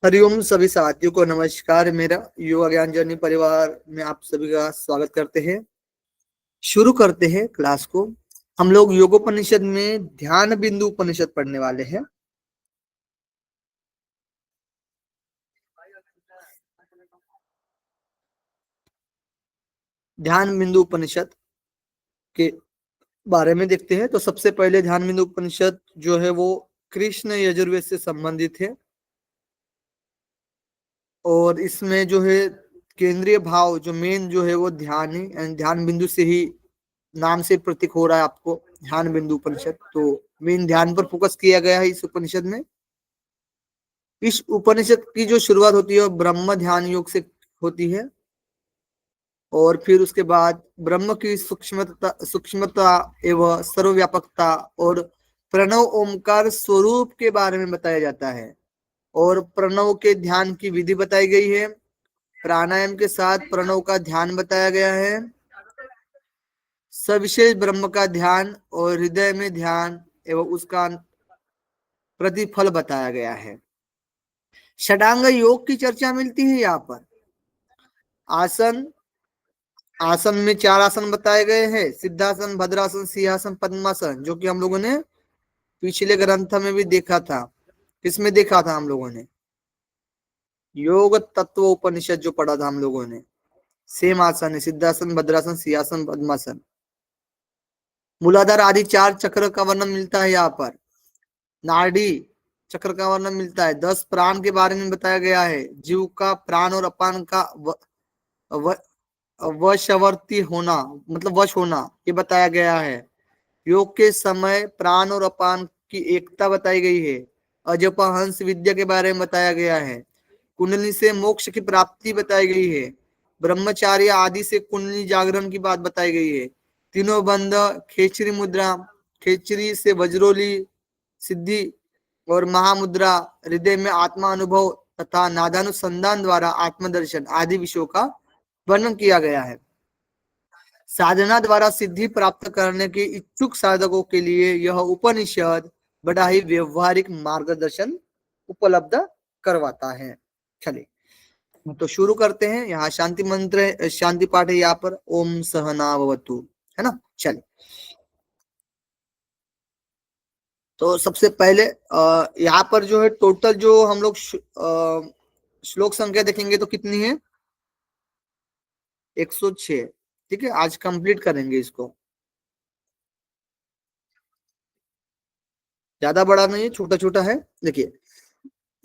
हरिओम सभी साथियों को नमस्कार। मेरा युवा ज्ञान जर्नी परिवार में आप सभी का स्वागत करते हैं। शुरू करते हैं क्लास को। हम लोग योगोपनिषद में ध्यान बिंदु उपनिषद पढ़ने वाले हैं। ध्यान बिंदु उपनिषद के बारे में देखते हैं। तो सबसे पहले ध्यान बिंदु उपनिषद जो है वो कृष्ण यजुर्वेद से संबंधित है और इसमें जो है केंद्रीय भाव जो मेन जो है वो ध्यान है। ध्यान बिंदु से ही नाम से प्रतीक हो रहा है आपको ध्यान बिंदु उपनिषद। तो मेन ध्यान पर फोकस किया गया है इस उपनिषद में। इस उपनिषद की जो शुरुआत होती है वो ब्रह्म ध्यान योग से होती है और फिर उसके बाद ब्रह्म की सूक्ष्मता एवं सर्वव्यापकता और प्रणव ओमकार स्वरूप के बारे में बताया जाता है और प्रणव के ध्यान की विधि बताई गई है। प्राणायाम के साथ प्रणव का ध्यान बताया गया है। सविशेष ब्रह्म का ध्यान और हृदय में ध्यान एवं उसका प्रतिफल बताया गया है। षडांग योग की चर्चा मिलती है यहाँ पर। आसन आसन में 4 आसन बताए गए हैं, सिद्धासन, भद्रासन, सिंहासन, पद्मासन, जो कि हम लोगों ने पिछले ग्रंथ में भी देखा था। किसमें देखा था हम लोगों ने? योग तत्व उपनिषद जो पढ़ा था हम लोगों ने। सेम आसन है, सिद्धासन, भद्रासन, सिंहासन, पद्मासन। मूलाधार आदि 4 चक्र का वर्णन मिलता है यहाँ पर। नाड़ी चक्र का वर्णन मिलता है। 10 प्राण के बारे में बताया गया है। जीव का प्राण और अपान का वशवर्ती होना, मतलब वश होना, ये बताया गया है। योग के समय प्राण और अपान की एकता बताई गई है। अजपा हंस विद्या के बारे में बताया गया है। कुंडली से मोक्ष की प्राप्ति बताई गई है। ब्रह्मचार्य आदि से कुंडली जागरण की बात बताई गई है। तीनों बंध, खेचरी मुद्रा, खेचरी से वज्रोली सिद्धि और महामुद्रा, हृदय में आत्मा अनुभव तथा नादानुसंधान द्वारा आत्मदर्शन आदि विषयों का वर्णन किया गया है। साधना द्वारा सिद्धि प्राप्त करने के इच्छुक साधकों के लिए यह उपनिषद बड़ा ही व्यवहारिक मार्गदर्शन उपलब्ध करवाता है। चलिए तो शुरू करते हैं। यहाँ शांति मंत्र, शांति पाठ है यहाँ पर, ओम सहना भवतु, है ना। चलिए तो सबसे पहले यहाँ पर जो है टोटल जो हम लोग श्लोक संख्या देखेंगे तो कितनी है? 106। ठीक है, आज कंप्लीट करेंगे इसको। ज्यादा बड़ा नहीं है, छोटा छोटा है। देखिए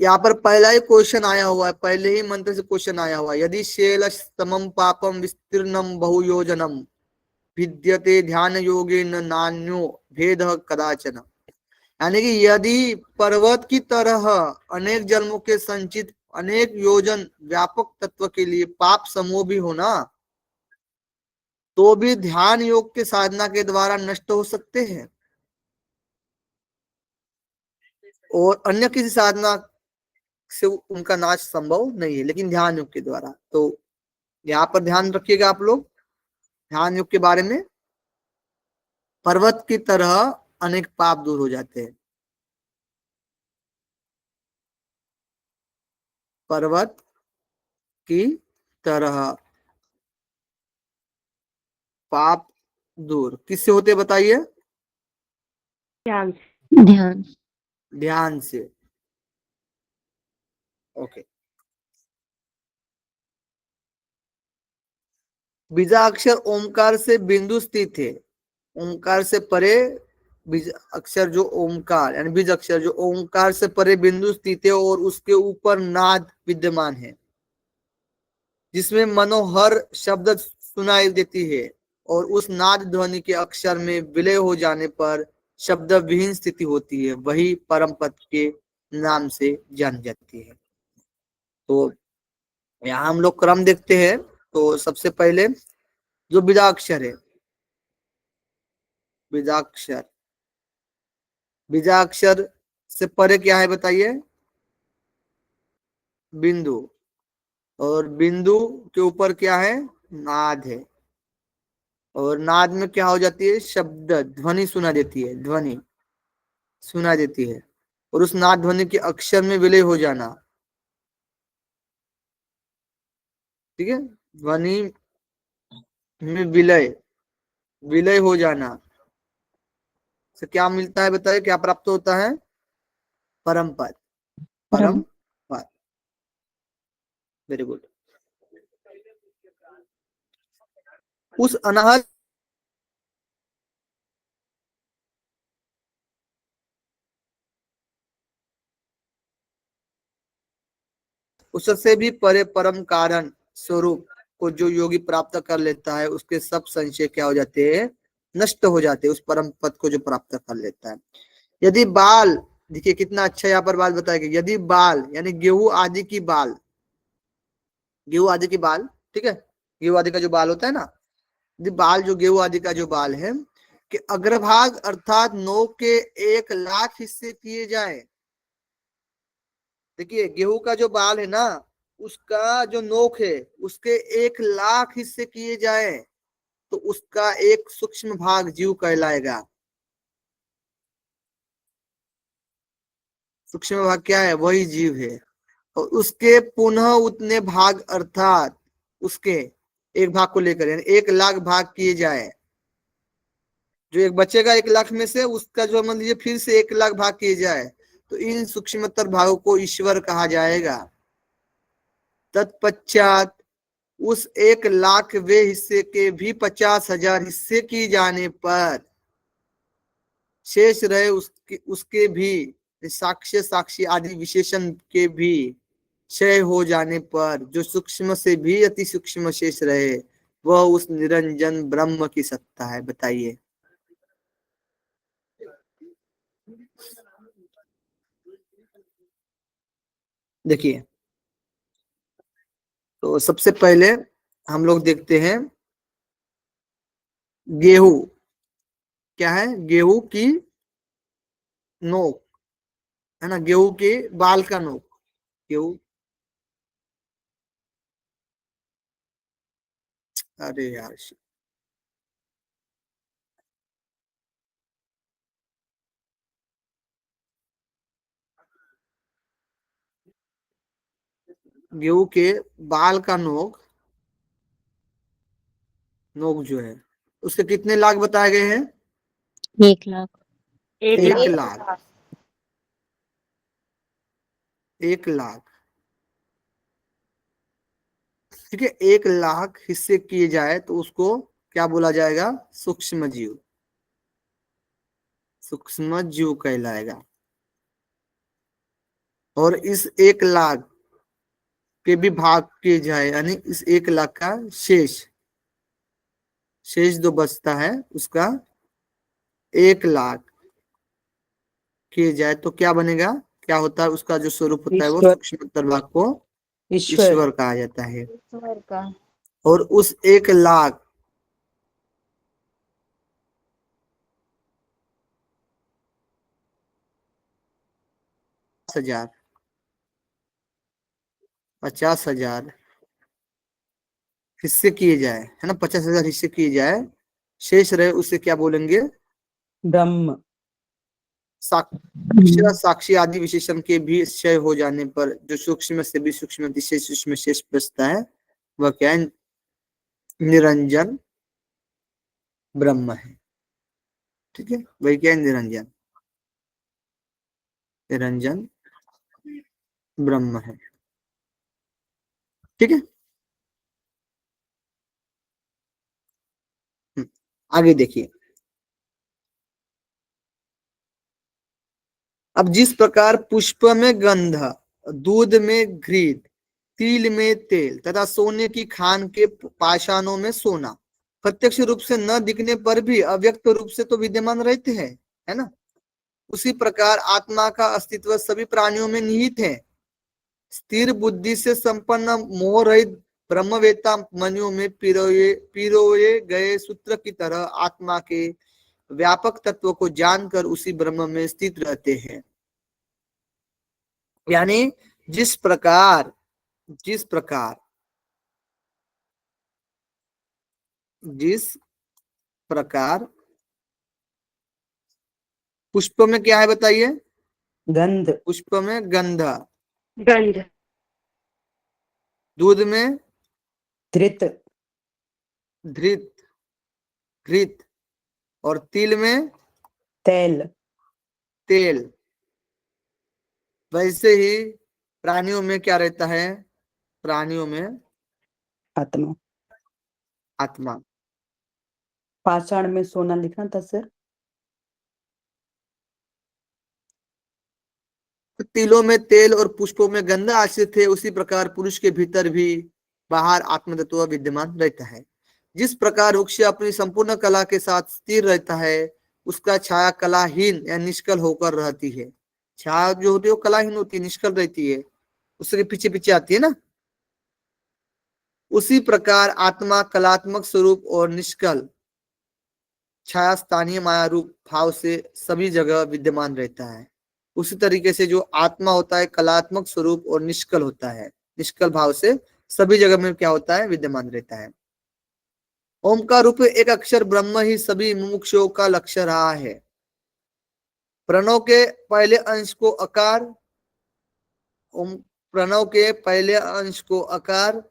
यहाँ पर पहला ही क्वेश्चन आया हुआ है, पहले ही मंत्र से क्वेश्चन आया हुआ है। यदि शेल समम पापम विस्तीर्णम बहुयोजनम विद्यते ध्यान योगे न नान्यो भेद कदाचन। यानी कि यदि पर्वत की तरह अनेक जन्मों के संचित अनेक योजन व्यापक तत्व के लिए पाप समूह भी होना, तो भी ध्यान योग के साधना के द्वारा नष्ट हो सकते हैं और अन्य किसी साधना से उनका नाश संभव नहीं है, लेकिन ध्यान योग के द्वारा। तो यहाँ पर ध्यान रखिएगा आप लोग ध्यान योग के बारे में। पर्वत की तरह अनेक पाप दूर हो जाते हैं। पर्वत की तरह पाप दूर किससे होते बताइए? ध्यान ध्यान ध्यान से। ओके। बीजाक्षर ओमकार से बिंदु स्थित है। ओमकार से परे बीज अक्षर जो ओमकार यानी बीज अक्षर जो ओमकार से परे बिंदु स्थित है और उसके ऊपर नाद विद्यमान है जिसमें मनोहर शब्द सुनाई देती है और उस नाद ध्वनि के अक्षर में विलय हो जाने पर शब्द विहीन स्थिति होती है, वही परम पद के नाम से जानी जाती है। तो यहाँ हम लोग क्रम देखते हैं। तो सबसे पहले जो बीजाक्षर है, बीजाक्षर, बीजाक्षर से परे क्या है बताइए? बिंदु, और बिंदु के ऊपर क्या है? नाद है, और नाद में क्या हो जाती है? शब्द ध्वनि सुना देती है, ध्वनि सुना देती है और उस नाद ध्वनि के अक्षर में विलय हो जाना, ठीक है, ध्वनि में विलय, विलय हो जाना से क्या मिलता है, बताइए क्या प्राप्त होता है? परम पद, परम परम पद। Very good. उस अनाहत उससे भी परे परम कारण स्वरूप को जो योगी प्राप्त कर लेता है, उसके सब संशय क्या हो जाते हैं? नष्ट हो जाते हैं। उस परम पद को जो प्राप्त कर लेता है। यदि बाल, देखिए कितना अच्छा यहाँ पर बात बताया गया, यदि बाल यानी गेहूं आदि की बाल, गेहूं आदि की बाल, ठीक है, गेहूं आदि का जो बाल होता है ना, यदि बाल जो गेहूं आदि का जो बाल है कि अग्रभाग अर्थात नोक के 1,00,000 हिस्से किए जाए। देखिए गेहूं का जो बाल है ना, उसका जो नोक है उसके 1,00,000 हिस्से किए जाए तो उसका एक सूक्ष्म भाग जीव कहलाएगा। सूक्ष्म भाग क्या है? वही जीव है। और उसके पुनः उतने भाग अर्थात उसके एक भाग को लेकर यानी 1,00,000 भाग किए जाए, जो एक बचेगा 1,00,000 में से, उसका जो मान लीजिए फिर से 1,00,000 भाग किए जाए तो इन सूक्ष्मतर भागों को ईश्वर कहा जाएगा। तत्पश्चात उस 1,00,000 वे हिस्से के भी 50,000 हिस्से की जाने पर शेष रहे उसके उसके भी साक्ष्य साक्षी आदि विशेषण के भी क्षय हो जाने पर जो सूक्ष्म से भी अति सूक्ष्म शेष रहे, वह उस निरंजन ब्रह्म की सत्ता है। बताइए। देखिए, तो सबसे पहले हम लोग देखते हैं गेहूं क्या है? गेहूं की नोक है ना, गेहूं के बाल का नोक, गेहूं, अरे यार, गेहूं के बाल का नोक, नोक जो है उसके कितने लाख बताए गए हैं? 1,00,000 एक 1,00,000, लाख 1,00,000, ठीक है। 1,00,000 हिस्से किए जाए तो उसको क्या बोला जाएगा? सूक्ष्म जीव, सूक्ष्म जीव कहलाएगा। और इस 1,00,000 के भी भाग किए जाए यानी इस 1,00,000 का शेष, शेष जो बचता है उसका 1,00,000 किए जाए तो क्या बनेगा? क्या होता है? उसका जो स्वरूप होता है वो ईश्वर सूक्ष्म भाग को ईश्वर ईश्वर कहा जाता है। ईश्वर का और उस 1,00,000 हजार, 50,000 हिस्से किए जाए है ना, 50,000 हिस्से किए जाए, शेष रहे उसे क्या बोलेंगे? ब्रह्म साक्ष्य साक्षी आदि विशेषण के भी क्षय हो जाने पर जो सूक्ष्म से भी सूक्ष्म विशेष सूक्ष्म शेष बचता है वह क्या है? निरंजन ब्रह्म है। ठीक है, वही क्या है? निरंजन, निरंजन ब्रह्म है। ठीक है। आगे देखिए, अब जिस प्रकार पुष्प में गंध, दूध में घृत, तिल में तेल तथा सोने की खान के पाषाणों में सोना प्रत्यक्ष रूप से न दिखने पर भी अव्यक्त रूप से तो विद्यमान रहते हैं, है ना। उसी प्रकार आत्मा का अस्तित्व सभी प्राणियों में निहित है। स्थिर बुद्धि से संपन्न मोह रहित ब्रह्मवेत्ता मनियों में पिरोए गए सूत्र की तरह आत्मा के व्यापक तत्व को जानकर उसी ब्रह्म में स्थित रहते हैं। यानी जिस प्रकार, जिस प्रकार, जिस प्रकार पुष्प में क्या है बताइए? गंध पुष्प में गंध, गंध दूध में धृत, धृत, घृत। और तिल में तेल, तेल। वैसे ही प्राणियों में क्या रहता है? प्राणियों में आत्मा। आत्मा। पाषाण में सोना लिखना था सर। तिलों में तेल और पुष्पों में गंध आश्रित है, उसी प्रकार पुरुष के भीतर भी बाहर आत्म तत्व विद्यमान रहता है। जिस प्रकार वृक्ष अपनी संपूर्ण कला के साथ स्थिर रहता है, उसका छाया कलाहीन या निष्कल होकर रहती है। छाया जो होती है वो कलाहीन होती है, निष्कल रहती है, उसके पीछे पीछे आती है ना। उसी प्रकार आत्मा कलात्मक स्वरूप और निष्कल छाया स्थानीय माया रूप भाव से सभी जगह विद्यमान रहता है। उसी तरीके से जो आत्मा होता है कलात्मक स्वरूप और निष्कल होता है, निष्कल भाव से सभी जगह में क्या होता है? विद्यमान रहता है। ओम का रूप एक अक्षर ब्रह्म ही सभी मुमुक्षुओं का लक्ष्य रहा है। प्रणव के पहले अंश को अकार, ओम प्रणव के पहले अंश को अकार,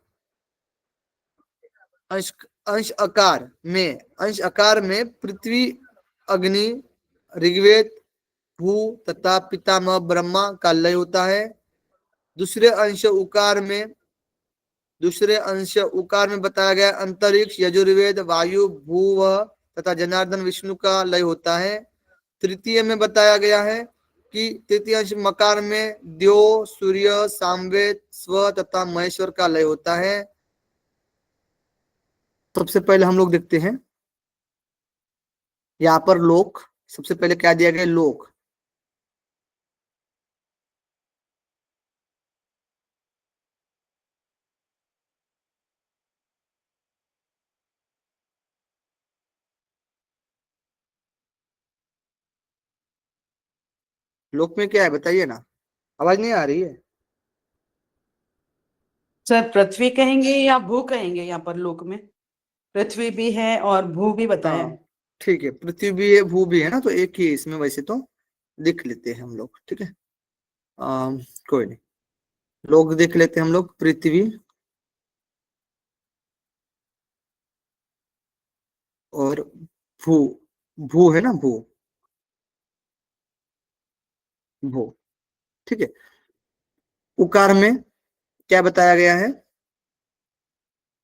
अंश अंश अकार में पृथ्वी, अग्नि, ऋग्वेद, भू तथा पितामह ब्रह्मा का लय होता है। दूसरे अंश उकार में बताया गया अंतरिक्ष, यजुर्वेद, वायु, भू तथा जनार्दन विष्णु का लय होता है। तृतीय में बताया गया है कि तृतीय अंश मकार में द्यो, सूर्य, सामवेद, स्व तथा महेश्वर का लय होता है। सबसे पहले हम लोग देखते हैं यहाँ पर लोक। सबसे पहले क्या दिया गया? लोक। लोक में क्या है बताइए ना, आवाज नहीं आ रही है। सर पृथ्वी कहेंगे या भू कहेंगे? यहाँ पर लोक में पृथ्वी भी है और भू भी बताया है। हाँ ठीक है, पृथ्वी भी है भू भी है ना, तो एक ही इसमें वैसे तो देख लेते हैं हम लोग, ठीक है। कोई नहीं, लोग देख लेते हैं हम लोग। पृथ्वी और भू, भू है ना, भू, भू, ठीक है। उकार में क्या बताया गया है?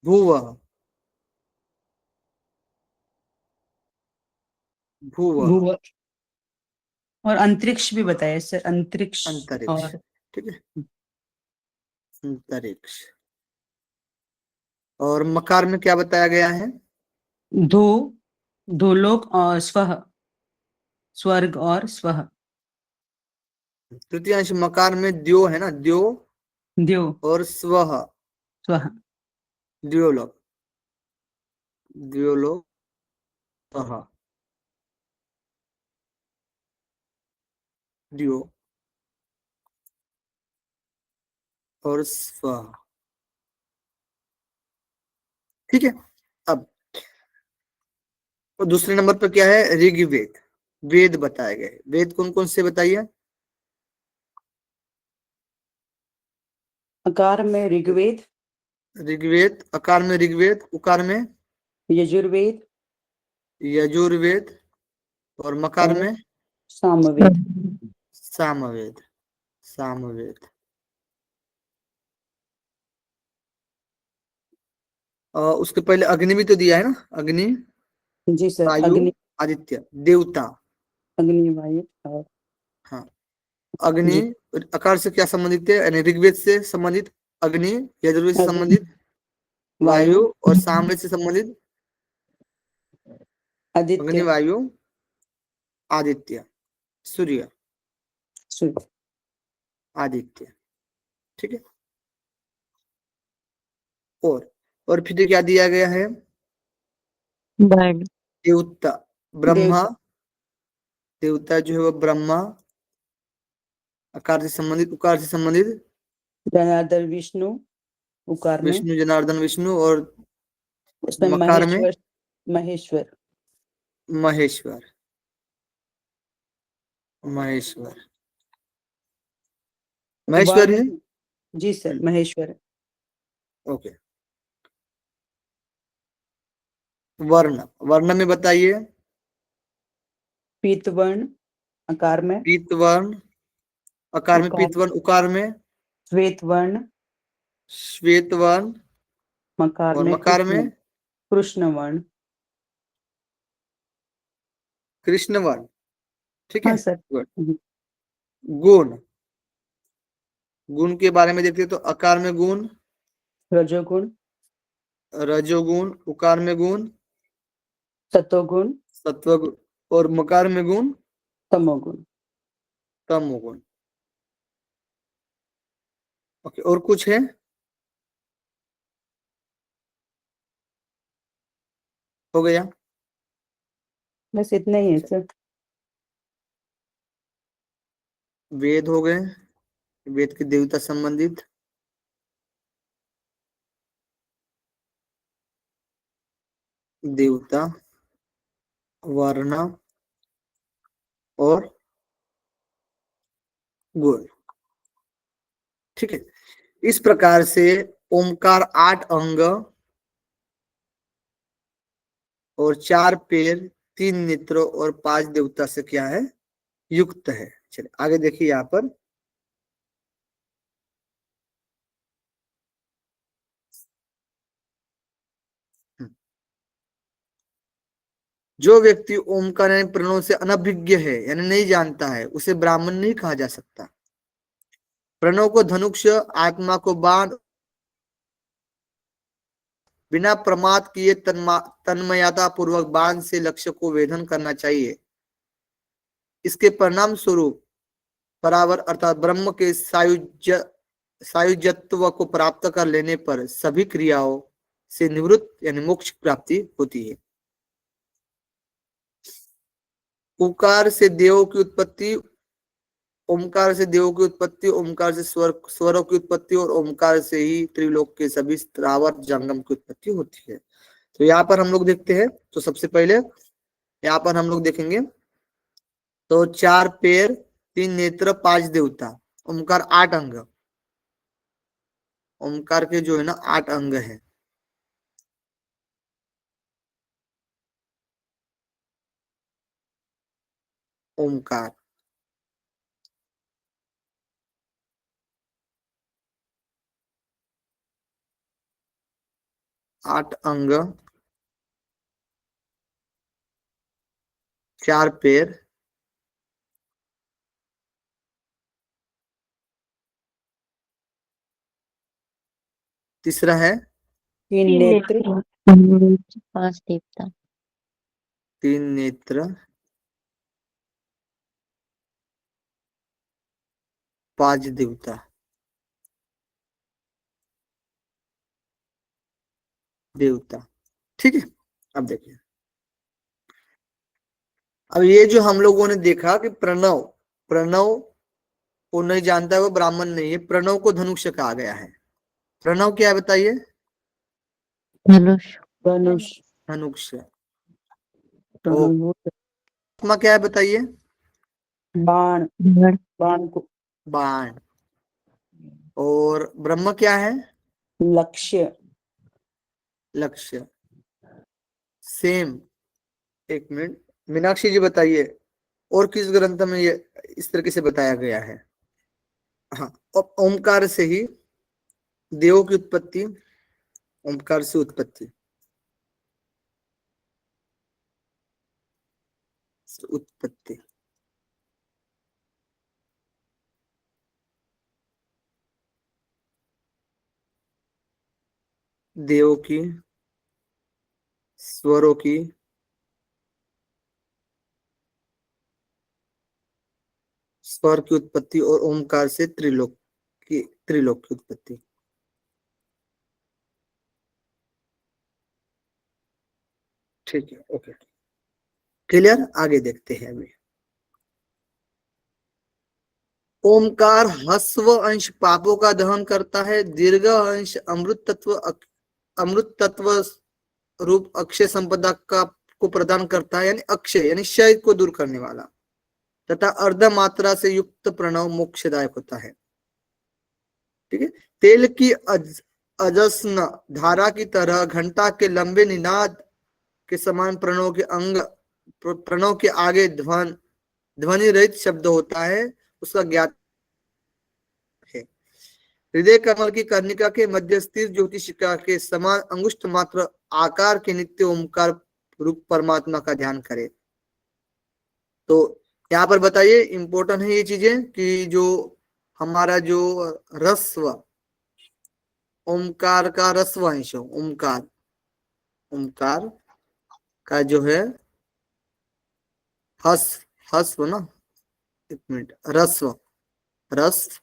भूवः, भूवः, भू और अंतरिक्ष भी बताया सर, अंतरिक्ष अंतरिक्ष, और ठीक है, अंतरिक्ष। और मकार में क्या बताया गया है? धू, धूलोक और स्वह, स्वर्ग और स्वह। तृतीयांश मकार में द्यो है ना, द्यो द्यो, और स्वः, स्वह। द्योलोक, द्योलोक, स्वः, द्यो और स्वः, ठीक है। अब तो दूसरे नंबर पर क्या है? ऋग्वेद। वेद बताए गए। वेद कौन कौन से बताइए? अकार में ऋग्वेद, ऋग्वेद, अकार में ऋग्वेद, उकार में यजुर्वेद यजुर्वेद और मकार और में सामवेद। सामवेद, सामवेद। उसके पहले अग्नि भी तो दिया है ना, अग्नि, जी सर, वायु, अग्नि, आदित्य, देवता। अग्नि, वायु और हाँ, अग्नि जी, अकार से क्या संबंधित है? यानी ऋग्वेद से संबंधित अग्नि, यजुर्वेद से अग्नि, संबंधित वायु वायु, और सामवेद से संबंधित अग्नि, आदित्य, वायु, आदित्य, सूर्य, सूर्य। आदित्य, ठीक है। और फिर क्या दिया गया है? बर्ड, देवता, ब्रह्मा, देवता, देवता जो है वो ब्रह्मा, अकार से संबंधित, उकार से संबंधित जनार्दन विष्णु, उकार में, विष्णु, जनार्दन विष्णु। और उसमें मकार में महेश्वर, महेश्वर। महेश्वर, महेश्वर, महेश्वर वर्ण, है। जी सर, महेश्वर। ओके। वर्ण, वर्ण में बताइए। पीत वर्ण आकार में, पीत वर्ण आकार में, उकार, पीत वर्ण उकार में, श्वेत वर्ण श्वेत वर्ण मकार और में, मकार में कृष्ण वर्ण। कृष्ण वर्ण। ठीक है, हाँ सर। गुड। गुण, गुण के बारे में देखते हैं तो अकार में गुण, रजोगुण, रजोगुण, उकार में गुण, सतोगुण, सत्वगुण और मकार में गुण, तमोगुण। तमोगुण। ओके, और कुछ है? हो गया। बस इतना ही है सर। वेद हो गए, वेद की देवता संबंधित, देवता, वर्ण और गुण। ठीक है, इस प्रकार से ओमकार 8 अंग और 4 पैर, 3 नेत्रों और 5 देवता से क्या है, युक्त है। चलिए आगे देखिए यहाँ पर। जो व्यक्ति ओमकार यानी प्रणव से अनभिज्ञ है यानी नहीं जानता है, उसे ब्राह्मण नहीं कहा जा सकता। प्रणव को धनुष, आत्मा को बाण, बिना प्रमाद किए तन्मयता पूर्वक बाण से लक्ष्य को वेधन करना चाहिए। इसके परिणाम स्वरूप परावर अर्थात ब्रह्म के सायुज्यत्व को प्राप्त कर लेने पर सभी क्रियाओं से निवृत्त यानी मोक्ष प्राप्ति होती है। उकार से देवों की उत्पत्ति, ओमकार से देवों की उत्पत्ति, ओमकार से स्वरों की उत्पत्ति और ओमकार से ही त्रिलोक के सभी स्थावर जंगम की उत्पत्ति होती है। तो यहाँ पर हम लोग देखते हैं, तो सबसे पहले यहाँ पर हम लोग देखेंगे तो 4 पैर, 3 नेत्र, 5 देवता, ओमकार 8 अंग। ओमकार के जो है ना 8 अंग है। ओमकार 8 अंग, 4 पैर, तीसरा है 3 नेत्र, 5 देवता। 3 नेत्र, 5 देवता। देवता, ठीक है। अब देखिए, अब ये जो हम लोगों ने देखा कि प्रणव, प्रणव को नहीं जानता है वो ब्राह्मण नहीं है। प्रणव को धनुष कहा गया है। प्रणव क्या है बताइए? धनुष। धनुष, धनुष। ओ, धनुष, आत्मा क्या है बताइए? बाण, बाण। बाण को, बाण। और ब्रह्म क्या है? लक्ष्य, लक्ष्य। सेम। एक मिनट, मीनाक्षी जी बताइए, और किस ग्रंथ में ये इस तरीके से बताया गया है? हाँ, और ओमकार से ही देवों की उत्पत्ति, ओमकार से उत्पत्ति, उत्पत्ति। देवों की, स्वरों की, स्वर की उत्पत्ति और ओमकार से त्रिलोक की, त्रिलोक की उत्पत्ति। ठीक है, ओके, क्लियर। आगे देखते हैं अभी। ओमकार ह्रस्व अंश पापों का दहन करता है, दीर्घ अंश अमृत तत्व रूप अक्षय संपदा का को प्रदान करता है, यानी अक्षय यानी क्षय को दूर करने वाला, तथा अर्ध मात्रा से युक्त प्रणव मोक्षदायक होता है। ठीक है, तेल की अजस्न धारा की तरह घंटा के लंबे निनाद के समान प्रणव के आगे ध्वनि रहित शब्द होता है, उसका ज्ञात है। हृदय कमल की कर्णिका के मध्य स्थित ज्योतिषिका के समान अंगुष्ठ मात्र आकार के नित्य ओमकार रूप परमात्मा का ध्यान करें। तो यहाँ पर बताइए, इंपॉर्टेंट है ये चीजें कि जो हमारा जो रस्व, ओमकार का रस्व अंश, ओमकार ओमकार का जो है हस्व ना, एक मिनट, रस्व, रस्व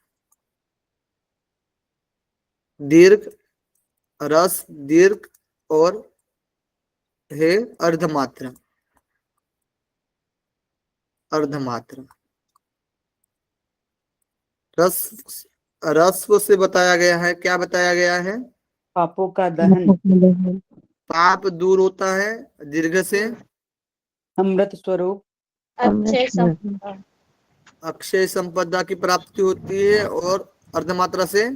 दीर्घ, रस दीर्घ और है अर्धमात्रा, अर्धमात्रा। रस्व से बताया गया है, क्या बताया गया है? पापों का दहन, पाप दूर होता है। दीर्घ से अमृत स्वरूप, अक्षय संपदा की प्राप्ति होती है। और अर्धमात्रा से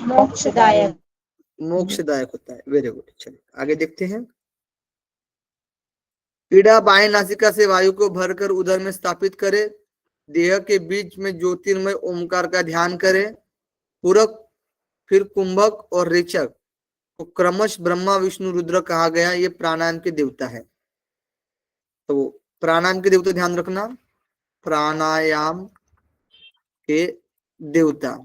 मोक्षदायक, मोक्षदायक होता है। वेरी गुड, चलिए आगे देखते हैं। पीड़ा बाएं नासिका से वायु को भरकर उदर में स्थापित करे। देह के बीच में ज्योतिर्मय ओमकार का ध्यान करें। पूरक, फिर कुंभक और रेचक को क्रमश ब्रह्मा विष्णु रुद्र कहा गया। ये प्राणायाम के देवता है। तो प्राणायाम के देवता ध्यान रखना, प्राणायाम के देवता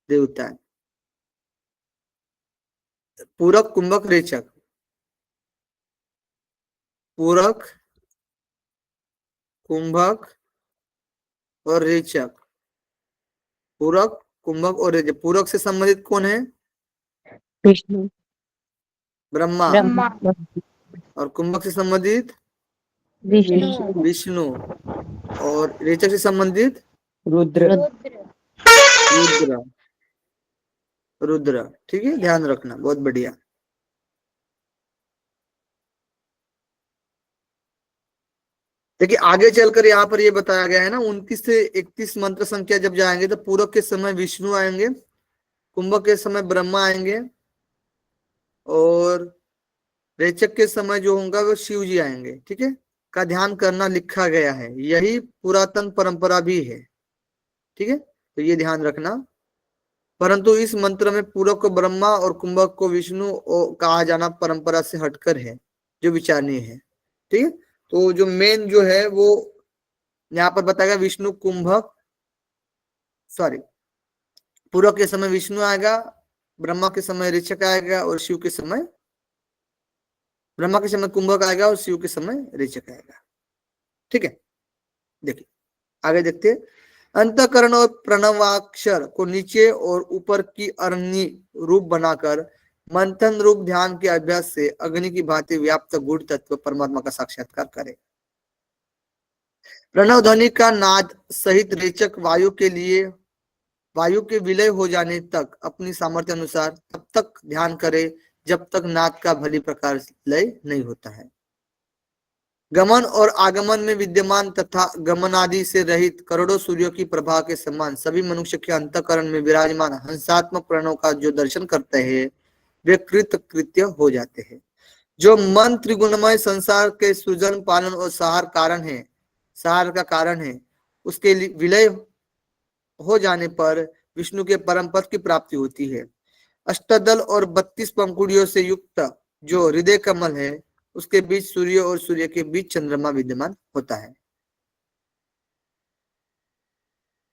देवता पूरक, कुंभक, रेचक। पूरक, कुंभक और रेचक। पूरक, कुंभक और रेचक। पूरक से संबंधित कौन है? विष्णु, ब्रह्मा। ब्रह्मा, और कुंभक से संबंधित विष्णु, विष्णु। और रेचक से संबंधित रुद्र। रुद्र, रुद्र। ठीक है, ध्यान रखना, बहुत बढ़िया। देखिए आगे चलकर यहाँ पर ये बताया गया है ना, 29 से 31 मंत्र संख्या जब जाएंगे तो पूरक के समय विष्णु आएंगे, कुंभक के समय ब्रह्मा आएंगे और रेचक के समय जो होगा वो शिव जी आएंगे। ठीक है, का ध्यान करना लिखा गया है। यही पुरातन परंपरा भी है। ठीक है, तो ये ध्यान रखना। परंतु इस मंत्र में पूरक को ब्रह्मा और कुंभक को विष्णु कहा जाना परंपरा से हटकर है, जो विचारणीय है। ठीक है, तो जो मेन जो है वो यहाँ पर बताएगा विष्णु, कुंभक, सॉरी, पूरक के समय विष्णु आएगा, ब्रह्मा के समय ऋचक आएगा और शिव के समय, ब्रह्मा के समय कुंभक आएगा और शिव के समय ऋचक आएगा। ठीक है, देखिए आगे देखते हैं। अंतःकरण और प्रणवाक्षर को नीचे और ऊपर की अरण्य रूप बनाकर मंथन रूप ध्यान के अभ्यास से अग्नि की भांति व्याप्त गुड़ तत्व परमात्मा का साक्षात्कार करे। प्रणव ध्वनि का नाद सहित रेचक वायु के विलय हो जाने तक अपनी सामर्थ्य अनुसार तब तक ध्यान करे जब तक नाद का भली प्रकार लय नहीं होता है। गमन और आगमन में विद्यमान तथा गमनादि से रहित करोड़ों सूर्यों की प्रभा के समान सभी मनुष्य के अंतःकरण में विराजमान हंसात्मक प्रणव का जो दर्शन करते हैं वे कृत्य हो जाते हैं। जो मन त्रिगुणमय संसार के सृजन, पालन और सहार का कारण है, उसके विलय हो जाने पर विष्णु के परम पद की प्राप्ति होती है। अष्टदल और 32 पंखुड़ियों से युक्त जो हृदय कमल है, उसके बीच सूर्य और सूर्य के बीच चंद्रमा विद्यमान होता है।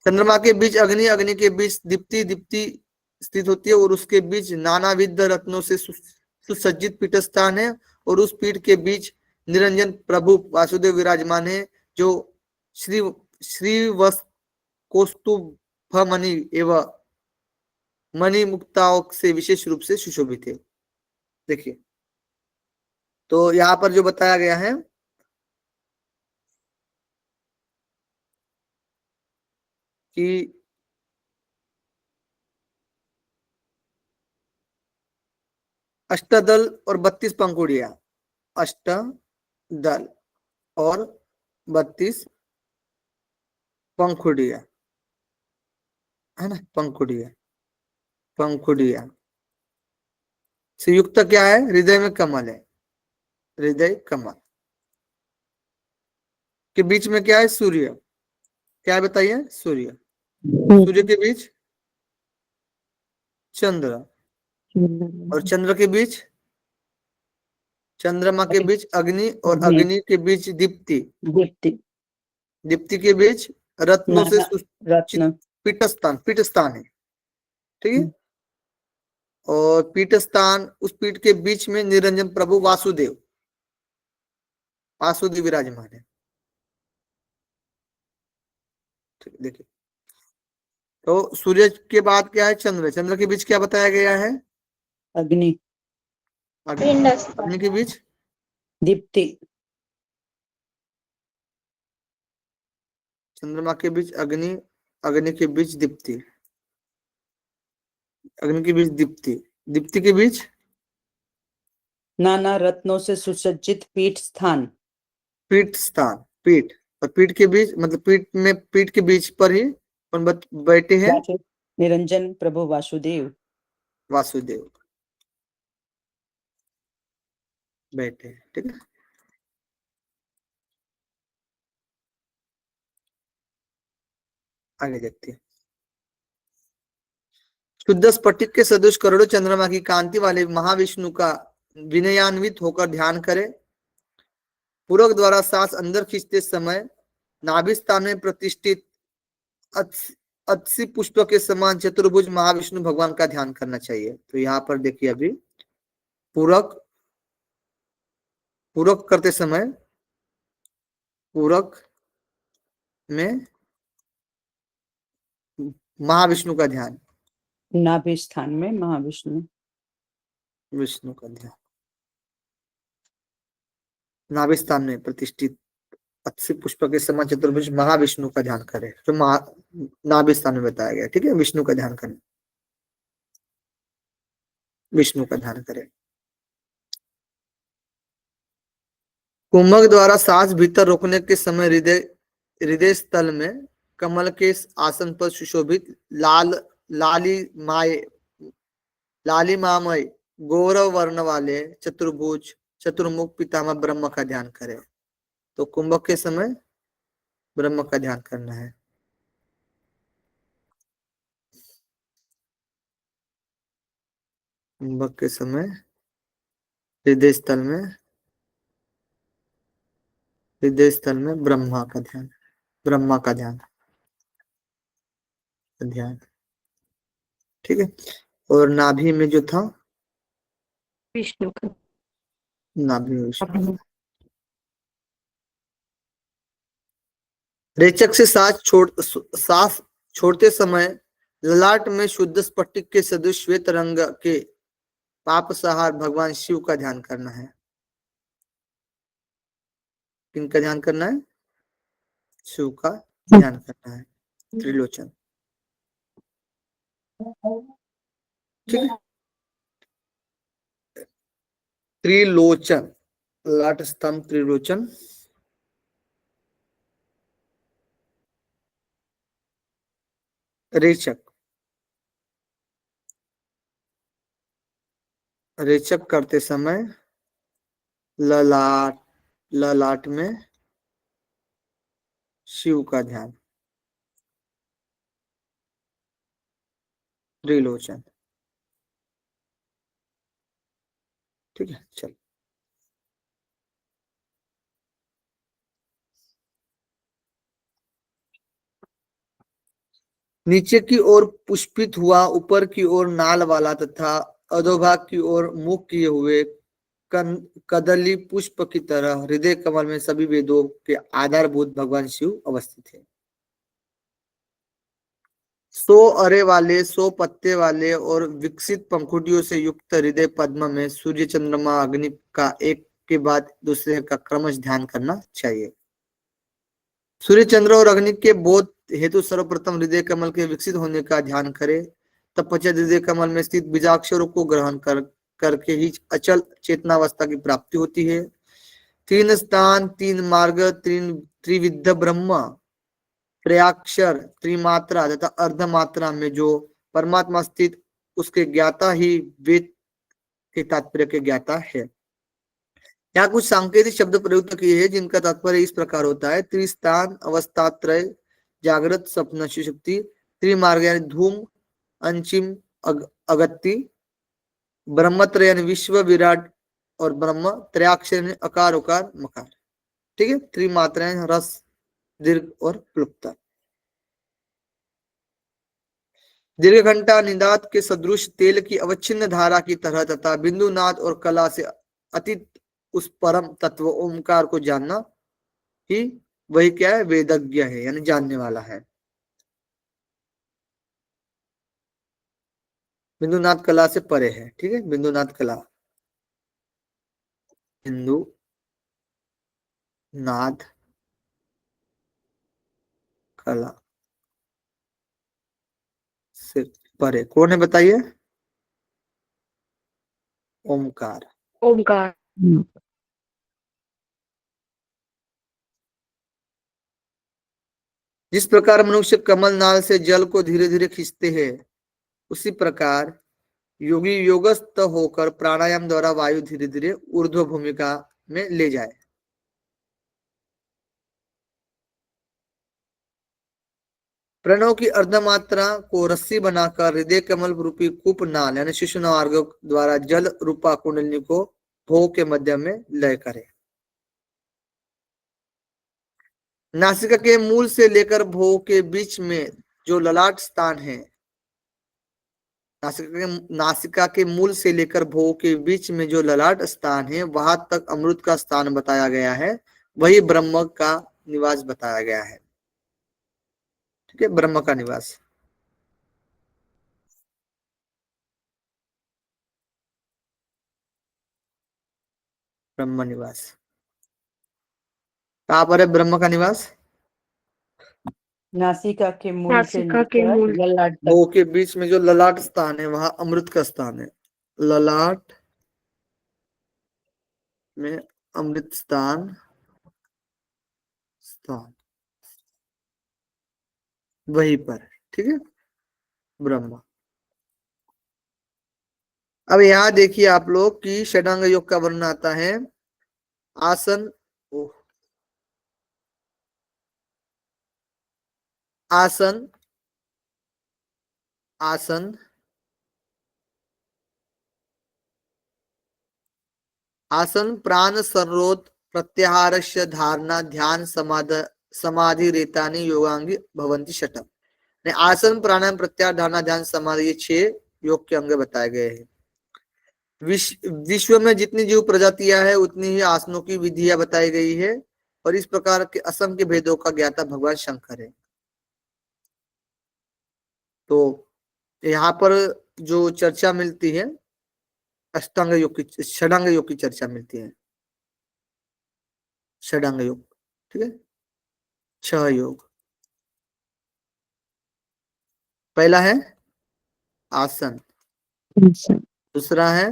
चंद्रमा के बीच अग्नि, अग्नि के बीच दीप्ति स्थित होती है और उसके बीच नानाविध रत्नों से सुसज्जित पीठ स्थान है और उस पीठ के बीच निरंजन प्रभु वासुदेव विराजमान है, जो श्री कौस्तुभ मणि एवं मणि मुक्ताओं से विशेष रूप से सुशोभित है। देखिए, तो यहाँ पर जो बताया गया है कि अष्टदल और 32 पंखुड़ियां, अष्टदल और 32 पंखुड़ियां, है ना, पंखुड़ियां से युक्त क्या है? हृदय में कमल है, हृदय कमल के बीच में क्या है? सूर्य। क्या है बताइए? सूर्य। सूर्य के बीच चंद्र, और चंद्र के बीच, चंद्रमा के बीच अग्नि, और अग्नि। अग्नि के बीच दीप्ति, दीप्ति। दीप्ति के बीच रत्नों से नाना सुचित रत्न। पीठस्थान, पीठस्थान है, ठीक है। और पीठस्थान, उस पीठ के बीच में निरंजन प्रभु वासुदेव, वासुदेव विराजमान है। देखिए, तो सूर्य के बाद क्या है? चंद्र। चंद्र के बीच क्या बताया गया है? अग्नि। अग्नि। पिंड अग्नि के बीच दीप्ति। चंद्रमा के बीच अग्नि, अग्नि के बीच दीप्ति, अग्नि के बीच दीप्ति, दीप्ति के बीच नाना रत्नों से सुसज्जित पीठ स्थान। पीठ स्थान, पीठ। और पीठ के बीच मतलब पीठ में, पीठ के बीच पर ही कौन बैठे हैं? निरंजन प्रभु वासुदेव। वासुदेव बैठे हैं, ठीक है। आगे देखते हैं। शुद्ध स्फटिक के सदृश करोड़ों चंद्रमा की कांति वाले महाविष्णु का विनयान्वित होकर ध्यान करें। पूरक द्वारा सांस अंदर खींचते समय नाभि स्थान में प्रतिष्ठित अत्सी पुष्प के समान चतुर्भुज महाविष्णु भगवान का ध्यान करना चाहिए। तो यहाँ पर देखिए, अभी पूरक, पूरक करते समय पूरक में महाविष्णु का ध्यान, नाभि स्थान में महाविष्णु, विष्णु का ध्यान, नाभि स्थान में प्रतिष्ठित अत्सी पुष्प के समान चतुर्भुज महाविष्णु का ध्यान करें। जो नाभि स्थान में बताया गया, ठीक है। विष्णु का ध्यान करें, विष्णु का ध्यान करें। कुंभक द्वारा सांस भीतर रोकने के समय हृदय, हृदय स्थल में कमल के आसन पर सुशोभित लालिमामय गौरव वर्ण वाले चतुर्भुज चतुर्मुख पितामह ब्रह्म का ध्यान करें। तो कुंभक के समय ब्रह्म का ध्यान करना है। कुंभक के समय हृदय स्थल में, हृदय स्थल में ब्रह्मा का ध्यान, ब्रह्मा का ध्यान, ध्यान, ठीक है। और नाभि में जो था, विष्णु का। नाभि में विष्णु। रेचक से सांस छोड़ते समय ललाट में शुद्ध स्फटिक के सदृश श्वेत रंग के पापसहार भगवान शिव का ध्यान करना है। किनका ध्यान करना है? शिव का ध्यान करना है। त्रिलोचन, ठीक है। त्रिलोचन, ललाट स्तंभ त्रिलोचन, रेचक, रेचक करते समय ललाट, ललाट में शिव का ध्यान, त्रिलोचन, ठीक है। चल, नीचे की ओर पुष्पित हुआ, ऊपर की ओर नाल वाला तथा अधोभाग की ओर मुख किए हुए कदली पुष्प की तरह हृदय कमल में सभी वेदों के आधारभूत भगवान शिव अवस्थित है। 100 अरे वाले, 100 पत्ते वाले और विकसित पंखुड़ियों से युक्त हृदय पद्म में सूर्य चंद्रमा अग्नि का एक के बाद दूसरे का क्रमश ध्यान करना चाहिए। सूर्य चंद्र और अग्नि के बोध हेतु सर्वप्रथम हृदय कमल के विकसित होने का ध्यान करें। तत्पश्चात हृदय कमल में स्थित बीजाक्षरों को ग्रहण करके ही अचल चेतनावस्था की प्राप्ति होती है। 3 स्थान, 3 मार्ग, त्रिविध ब्रह्म, त्रयाक्षर, त्रिमात्रा तथा अर्धमात्रा में जो परमात्मा स्थित उसके ज्ञाता ही वेद के तात्पर्य के ज्ञाता है। यहाँ कुछ सांकेतिक शब्द प्रयुक्त किए हैं जिनका तात्पर्य इस प्रकार होता है। त्रिस्थान, अवस्थात्रय, जागृत, स्वप्न, सुषुप्ति, त्रिमार्ग यानी धूम, अंचिम, अगत्ति, ब्रह्मत्रय यानी विश्व, विराट और ब्रह्म, त्रयाक्षर यानी अकार, उकार, मकार। ठीक है, त्रिमात्राएं रस, दीर्घ और प्लुप्ता। दीर्घ घंटा निदात के सदृश, तेल की अवच्छिन्न धारा की तरह तथा बिंदुनाद और कला से अतीत उस परम तत्व ओमकार को जानना ही वही क्या है, वेदज्ञ है, यानी जानने वाला है। बिंदुनाद कला से परे है। ठीक है, बिंदुनाद कला, बिंदु नाद कला से परे कौन है बताइए? ओमकार। ओमकार। जिस प्रकार मनुष्य कमल नाल से जल को धीरे धीरे खींचते हैं, उसी प्रकार योगी योगस्थ होकर प्राणायाम द्वारा वायु धीरे धीरे ऊर्ध्व भूमिका में ले जाए। प्रणव की अर्धमात्रा को रस्सी बनाकर हृदय कमल रूपी कूप नाल यानी शिशुनार्ग द्वारा जल रूपा कुंडलिनी को भोग के मध्य में लय करे। नासिका के मूल से लेकर भोग के बीच में जो ललाट स्थान है, नासिका के मूल से लेकर भोग के बीच में जो ललाट स्थान है, वहां तक अमृत का स्थान बताया गया है, वही ब्रह्म का निवास बताया गया है। ठीक है, ब्रह्म का निवास। ब्रह्म निवास कहाँ पर है? ब्रह्म का निवास नासिका के मूल से नासिका के लेकर मूल ललाट तक। भोग के बीच में जो ललाट स्थान है, वहां अमृत का स्थान है। ललाट में अमृत स्थान वहीं पर। ठीक है, ब्रह्मा। अब यहाँ देखिए आप लोग कि षडांग योग का वर्णन आता है। आसन, आसन, आसन, आसन, प्राण संरोध, प्रत्याहारस्य धारणा, ध्यान, समाधि रेतानि योगांगी भवंती षटम। आसन, प्राणायाम, प्रत्याहार, धारणा, ध्यान, समाधि, ये 6 योग के अंग बताए गए हैं। विश्व में जितनी जीव प्रजातियां हैं उतनी ही आसनों की विधियां बताई गई है, और इस प्रकार के असंख्य भेदों का ज्ञाता भगवान शंकर है। तो यहाँ पर जो चर्चा मिलती है अष्टांग योग की, षडांग योग की चर्चा मिलती है। षडांग योग, ठीक है, 6 योग। पहला है आसन, दूसरा है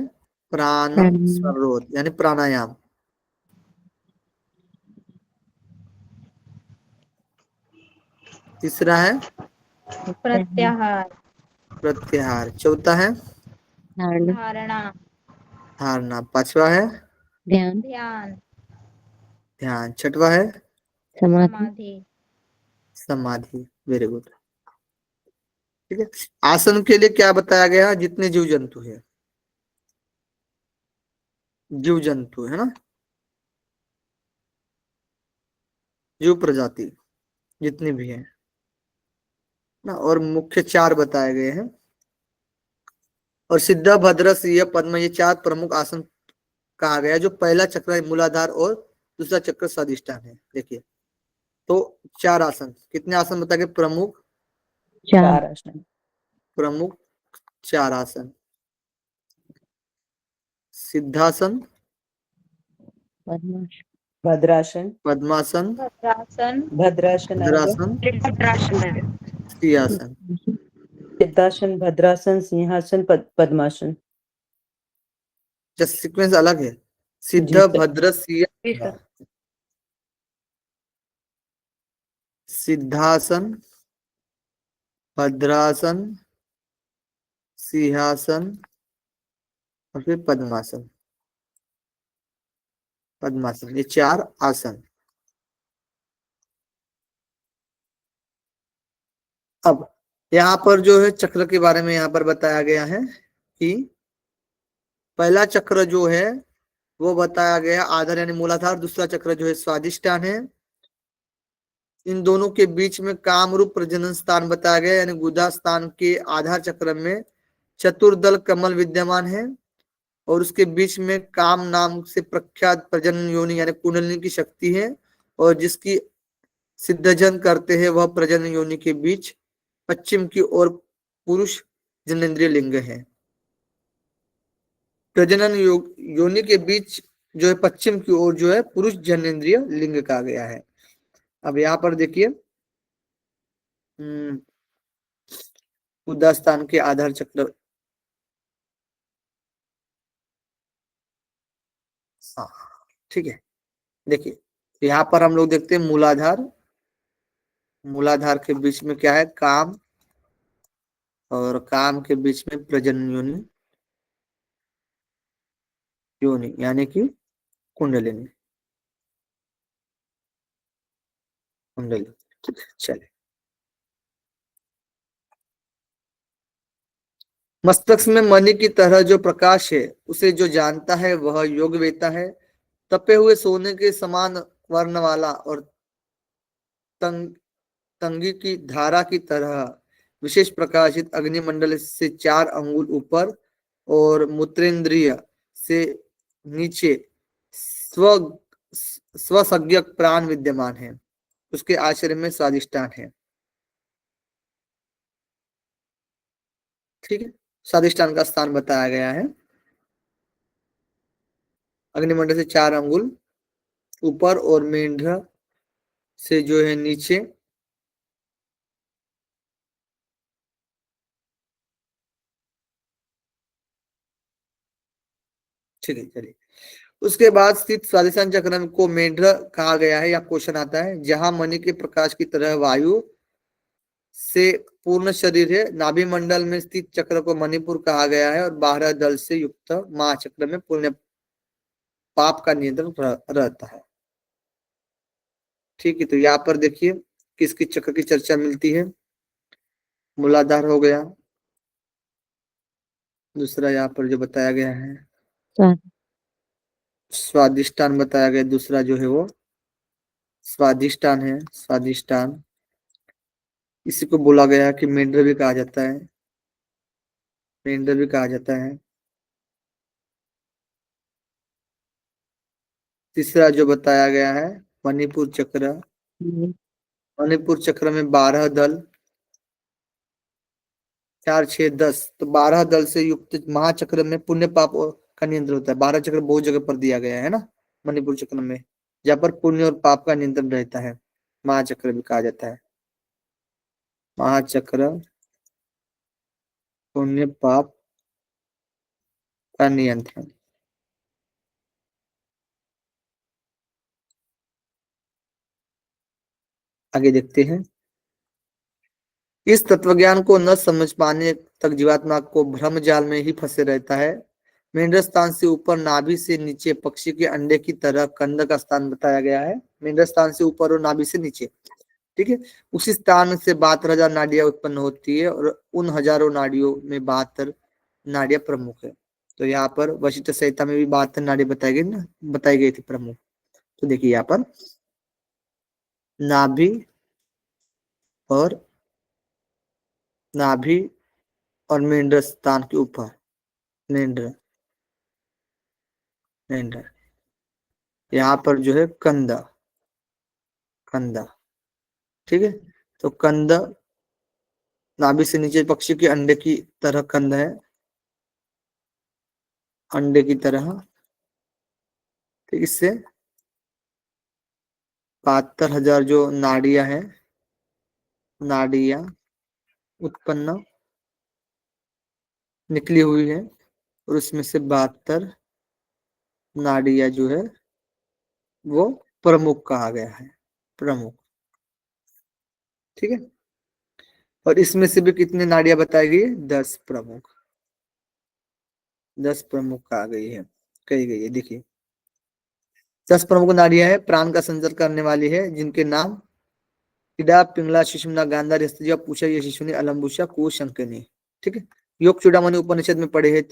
प्राण संरोध यानी प्राणायाम, तीसरा है प्रत्याहार, प्रत्याहार, चौथा है धारणा, धारणा, पांचवा है ध्यान, ध्यान, छठवा है समाधि। समाधि। Very good. ठीक है, आसन के लिए क्या बताया गया? जितने जीव जंतु है, जीव जंतु है ना, जीव प्रजाति जितनी भी है ना, और मुख्य 4 बताए गए हैं। और सिद्ध, भद्र, सिंह, पद्म, ये 4 प्रमुख आसन कहा गया। जो पहला चक्र है मूलाधार और दूसरा चक्र स्वादिष्ठान है। देखिए, तो 4 आसन, कितने आसन बताए गए? प्रमुख 4 आसन। प्रमुख 4 आसन। सिद्धासन, भद्रासन, पद्मासन, भद्रासन, भद्रासन आएगा, भद्रासन, सिंहासन। सिद्धासन, भद्रासन, सिंहासन, पद्मासन। जस्ट सीक्वेंस अलग है। सिद्ध, जी सर। भद्र, जी सिंह, सर। सिद्धासन, भद्रासन, सिंहासन, और फिर पद्मासन। पद्मासन, ये 4 आसन। अब यहाँ पर जो है चक्र के बारे में यहाँ पर बताया गया है कि पहला चक्र जो है वो बताया गया आधार यानी मूलाधार, दूसरा चक्र जो है स्वादिष्टान है। इन दोनों के बीच में कामरूप प्रजनन स्थान बताया गया यानी गुदा स्थान के आधार चक्र में चतुर्दल कमल विद्यमान है और उसके बीच में काम नाम से प्रख्यात प्रजनन योनि यानी कुंडलिनी की शक्ति है और जिसकी सिद्धजन करते हैं वह प्रजनन योनि के बीच पश्चिम की ओर पुरुष जनेंद्रिय लिंग है। प्रजनन योनि के बीच जो है पश्चिम की ओर जो है पुरुष जनेंद्रिय लिंग कहा गया है। अब यहाँ पर देखिए उदास्थान के आधार चक्र, हाँ ठीक है। देखिए यहाँ पर हम लोग देखते हैं मूलाधार, मूलाधार के बीच में क्या है काम और काम के बीच में प्रजनन योनि, योनि यानी कि कुंडलिनी, कुंडली। चले मस्तक में मणि की तरह जो प्रकाश है उसे जो जानता है वह योग वेता है। तपे हुए सोने के समान वर्ण वाला और तंग तंगी की धारा की तरह विशेष प्रकाशित अग्निमंडल से 4 अंगुल ऊपर और मूत्रेंद्रिय से नीचे स्व स्वसज्ञक प्राण विद्यमान है। उसके आश्रय में स्वादिष्टान है। ठीक है, स्वादिष्टान का स्थान बताया गया है। अग्निमंडल से 4 अंगुल ऊपर और मेंढ्र से जो है नीचे। ठीक है चलिए, उसके बाद स्थित स्वादिष्टान चक्र को मेंढ्र कहा गया है या क्वेश्चन आता है जहां मणि के प्रकाश की तरह वायु से पूर्ण शरीर है। नाभि मंडल में स्थित चक्र को मणिपुर कहा गया है और 12 दल से युक्त महाचक्र में पुण्य पाप का नियंत्रण रहता है। ठीक है, तो यहाँ पर देखिए किसकी चक्र की चर्चा मिलती है। मूलाधार हो गया, दूसरा यहाँ पर जो बताया गया है स्वादिष्टान बताया गया, दूसरा जो है वो स्वादिष्टान है। स्वादिष्टान इसी को बोला गया है कि मेंढर भी कहा जाता है, मेंढर भी कहा जाता है। तीसरा जो बताया गया है मणिपुर चक्र, मणिपुर चक्र में 12 दल, 4 6 10, तो 12 दल से युक्त महाचक्र में पुण्य पाप का नियंत्रण होता है। 12 चक्र बहुत जगह पर दिया गया है ना मणिपुर चक्र में, जहाँ पर पुण्य और पाप का नियंत्रण रहता है, महाचक्र भी कहा जाता है। महाचक्र पुण्य पाप का नियंत्रण। आगे देखते हैं। इस तत्वज्ञान को न समझ पाने तक जीवात्मा को भ्रम जाल में ही फंसे रहता है। मेंढर स्थान से ऊपर नाभि से नीचे पक्षी के अंडे की तरह कंद का स्थान बताया गया है। मेंढर स्थान से ऊपर और नाभि से नीचे, ठीक है। उसी स्थान से 72,000 नाड़ियां उत्पन्न होती है और उन हजारों नाड़ियों में 72 नाड़ियां प्रमुख है। तो यहाँ पर वशिष्ठ संहिता में भी 72 नाड़ी बताई गई ना, बताई गई थी प्रमुख। तो देखिए यहाँ पर नाभि और नाभि और मेंढर स्थान के ऊपर मेंढर, मेंढर यहाँ पर जो है कंदा, कंदा, ठीक है। तो कंद नाभि से नीचे पक्षी के अंडे की तरह कंद है, अंडे की तरह, ठीक। इससे 72,000 जो नाड़ियां हैं, नाड़ियां उत्पन्न निकली हुई है और उसमें से 72 नाड़ियां जो है वो प्रमुख कहा गया है, प्रमुख, ठीक है। और इसमें से भी कितनी नाड़ियां बताई गई? 10 प्रमुख। 10 प्रमुख आ गई है, कही गई है। देखिए 10 प्रमुख नाड़ियां है, प्राण का संचार करने वाली है, जिनके नाम इडा, पिंगला, सुषुम्ना, गांधारी, हस्तजीवा, पूषा, यशिश्विनी, अलम्बुसा, कुशंकिनी। ठीक है। योग चूड़ामणि उपनिषद में पढ़े हैं,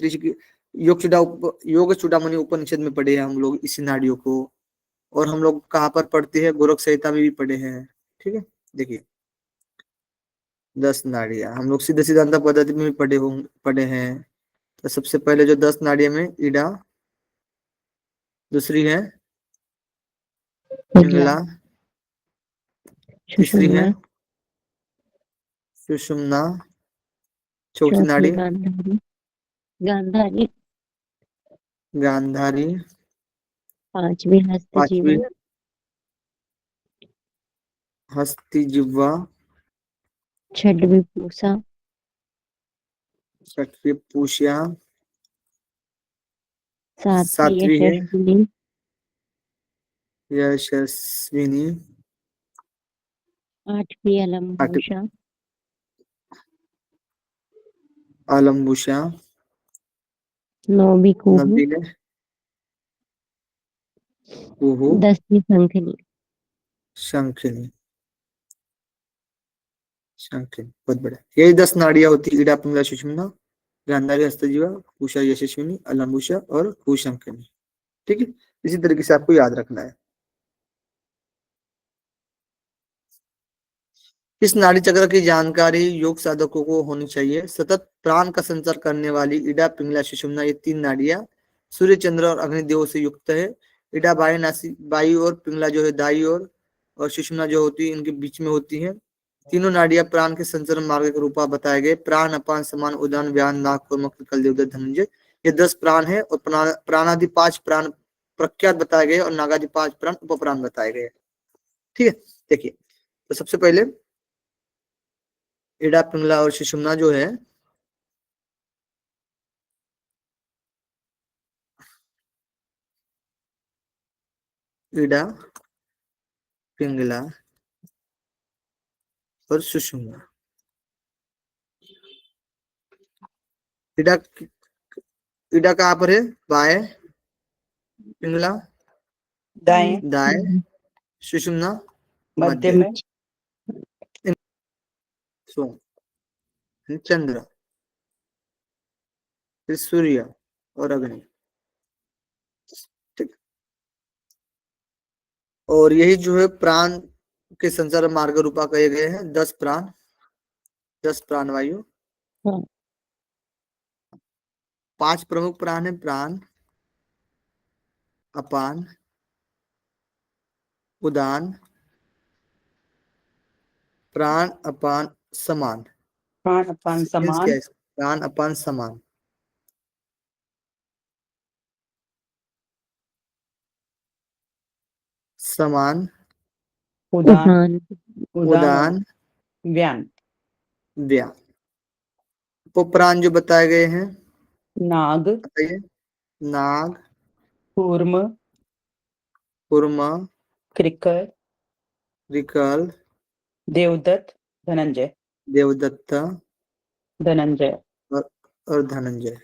योग चूड़ामणि उपनिषद में पढ़े हैं हम लोग इस नाड़ियों को। और हम लोग कहाँ पर पढ़ते हैं, गोरख संहिता में भी पढ़े हैं। ठीक है। देखिए 10 नाड़ियां हम लोग सीधे सिद्धांत पद्धति में भी पढ़े हैं। तो सबसे पहले जो 10 नाड़ियां में इडा, दूसरी है पिंगला, तीसरी है सुषुम्ना, सुषुम्ना, चौथी चौथी नाड़ी गांधारी, गांधारी, गांधारी, पांचवी पांचवी हस्तजीवा, हस्तिजिह्वा, छठवीं पूषा, छठवीं पूष्या, सातवीं सातवीं है यशस्विनी, यशस्विनी, आठवीं आठ अलम्बुसा, अलम्बुसा, नौवीं कुहू, नवी है कुहू, 10वीं शंखनी। शंखिनी, शंखिनी। बहुत बढ़िया। यही 10 नाड़ियां होती है, इडा, पिंगला, सुषुम्ना, गांधारी, हस्तजीवा, पूषा, यशस्विनी, अलम्बुसा और कुशंकिनी। ठीक है। इसी तरीके से आपको याद रखना है। इस नाड़ी चक्र की जानकारी योग साधकों को होनी चाहिए। सतत प्राण का संचार करने वाली इडा, पिंगला, सुषुम्ना, ये 3 नाड़ियां सूर्य, चंद्र और अग्निदेव से युक्त है। इडा बाएं नासी बाई और, पिंगला जो है दाई और सुषुम्ना जो होती है इनके बीच में होती है। तीनों नाड़ियां प्राण के संचार मार्ग के रूप बताए गए। प्राण, अपान, समान, उदान, व्यान, नाग, कुर्मक, कल, देवदत्त, धनंजय, ये 10 प्राण है। और प्राणादि 5 प्राण प्रख्यात बताए गए और नागादि 5 प्राण उपप्राण बताए गए। ठीक है। देखिए तो सबसे पहले इडा, पिंगला और सुषुम्ना जो है इडा, पिंगला और सुषुम्ना। इडा इडा कहाँ पर है, बाएं, पिंगला दाएं, दाएं, सुषुम्ना मध्य मध्य, में, चंद्र, फिर सूर्य और अग्नि। ठीक। और यही जो है प्राण के संचार मार्ग रूपा कहे गए हैं। 10 प्राण, 10 प्राण वायु। हाँ, 5 प्रमुख प्राण है, प्राण, अपान, उदान, प्राण, अपान, समान। प्राण, अपान, मीन्स क्या समान, है, प्राण, अपान, समान, समान, उदान, उदान, उदान और उदान, व्यान। व्यान। उपप्राण जो बताए गए हैं नाग, बताइए। नाग, कूर्म, कूर्मा, क्रिकर, रिकल, देवदत्त, धनंजय, देवदत्ता धनंजय। और धनंजय।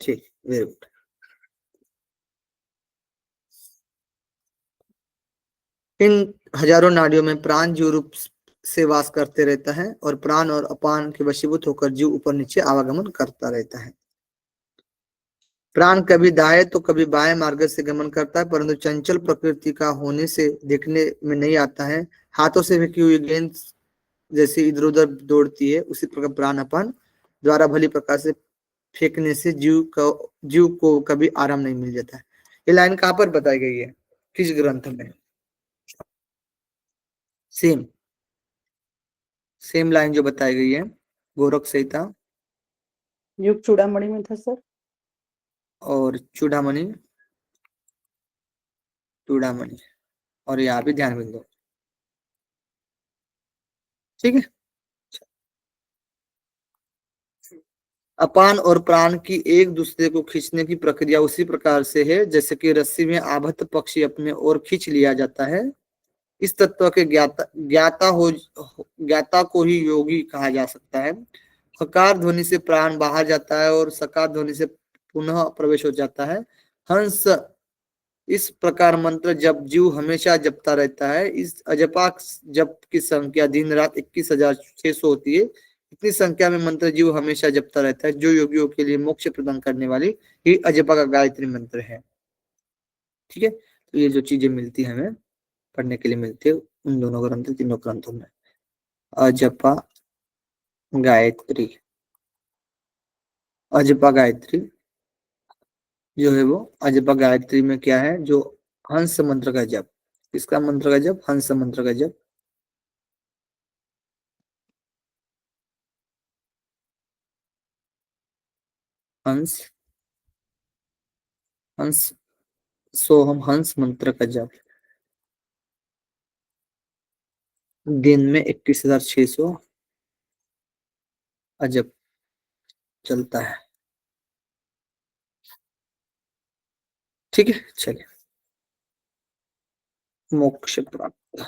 ठीक, वेरी गुड। इन हजारों नाड़ियों में प्राण जीव रूप से वास करते रहता है और प्राण और अपान के वशीभूत होकर जीव ऊपर नीचे आवागमन करता रहता है। प्राण कभी दाएं तो कभी बाएं मार्ग से गमन करता है, परंतु चंचल प्रकृति का होने से देखने में नहीं आता है। हाथों से फेंकी हुई गेंद जैसे इधर उधर दौड़ती है, उसी प्रकार प्राण अपान द्वारा भली प्रकार से फेंकने से जीव को कभी आराम नहीं मिल जाता है। ये लाइन कहाँ पर बताई गई है, किस ग्रंथ में? सेम सेम लाइन जो बताई गई है गोरख संहिता युग चूड़ामणि में था सर। और चूड़ामणि, चूड़ामणि, और यहाँ भी ध्यान में दो। ठीक है। अपान और प्राण की एक दूसरे को खींचने की प्रक्रिया उसी प्रकार से है जैसे कि रस्सी में आबद्ध पक्षी अपने ओर खींच लिया जाता है। इस तत्व के ज्ञाता को ही योगी कहा जा सकता है। हकार ध्वनि से प्राण बाहर जाता है और सकार ध्वनि से पुनः प्रवेश हो जाता है। हंस, इस प्रकार मंत्र जप जीव हमेशा जपता रहता है। इस अजपा जप की संख्या दिन रात 21,600 होती है। इतनी संख्या में मंत्र जीव हमेशा जपता रहता है, जो योगियों के लिए मोक्ष प्रदान करने वाली ही अजपा का गायत्री मंत्र है। ठीक है, तो ये जो चीजें मिलती है हमें पढ़ने के लिए मिलती है उन दोनों ग्रंथों, तीनों ग्रंथों में। अजपा गायत्री, अजपा गायत्री जो है वो अजपा गायत्री में क्या है, जो हंस मंत्र का जप। किसका मंत्र का जप? हंस मंत्र का जप। हंस, हंस, सोहम हंस मंत्र का जप दिन में 21,600 अजप चलता है। ठीक है, चलिए। मोक्ष प्राप्त,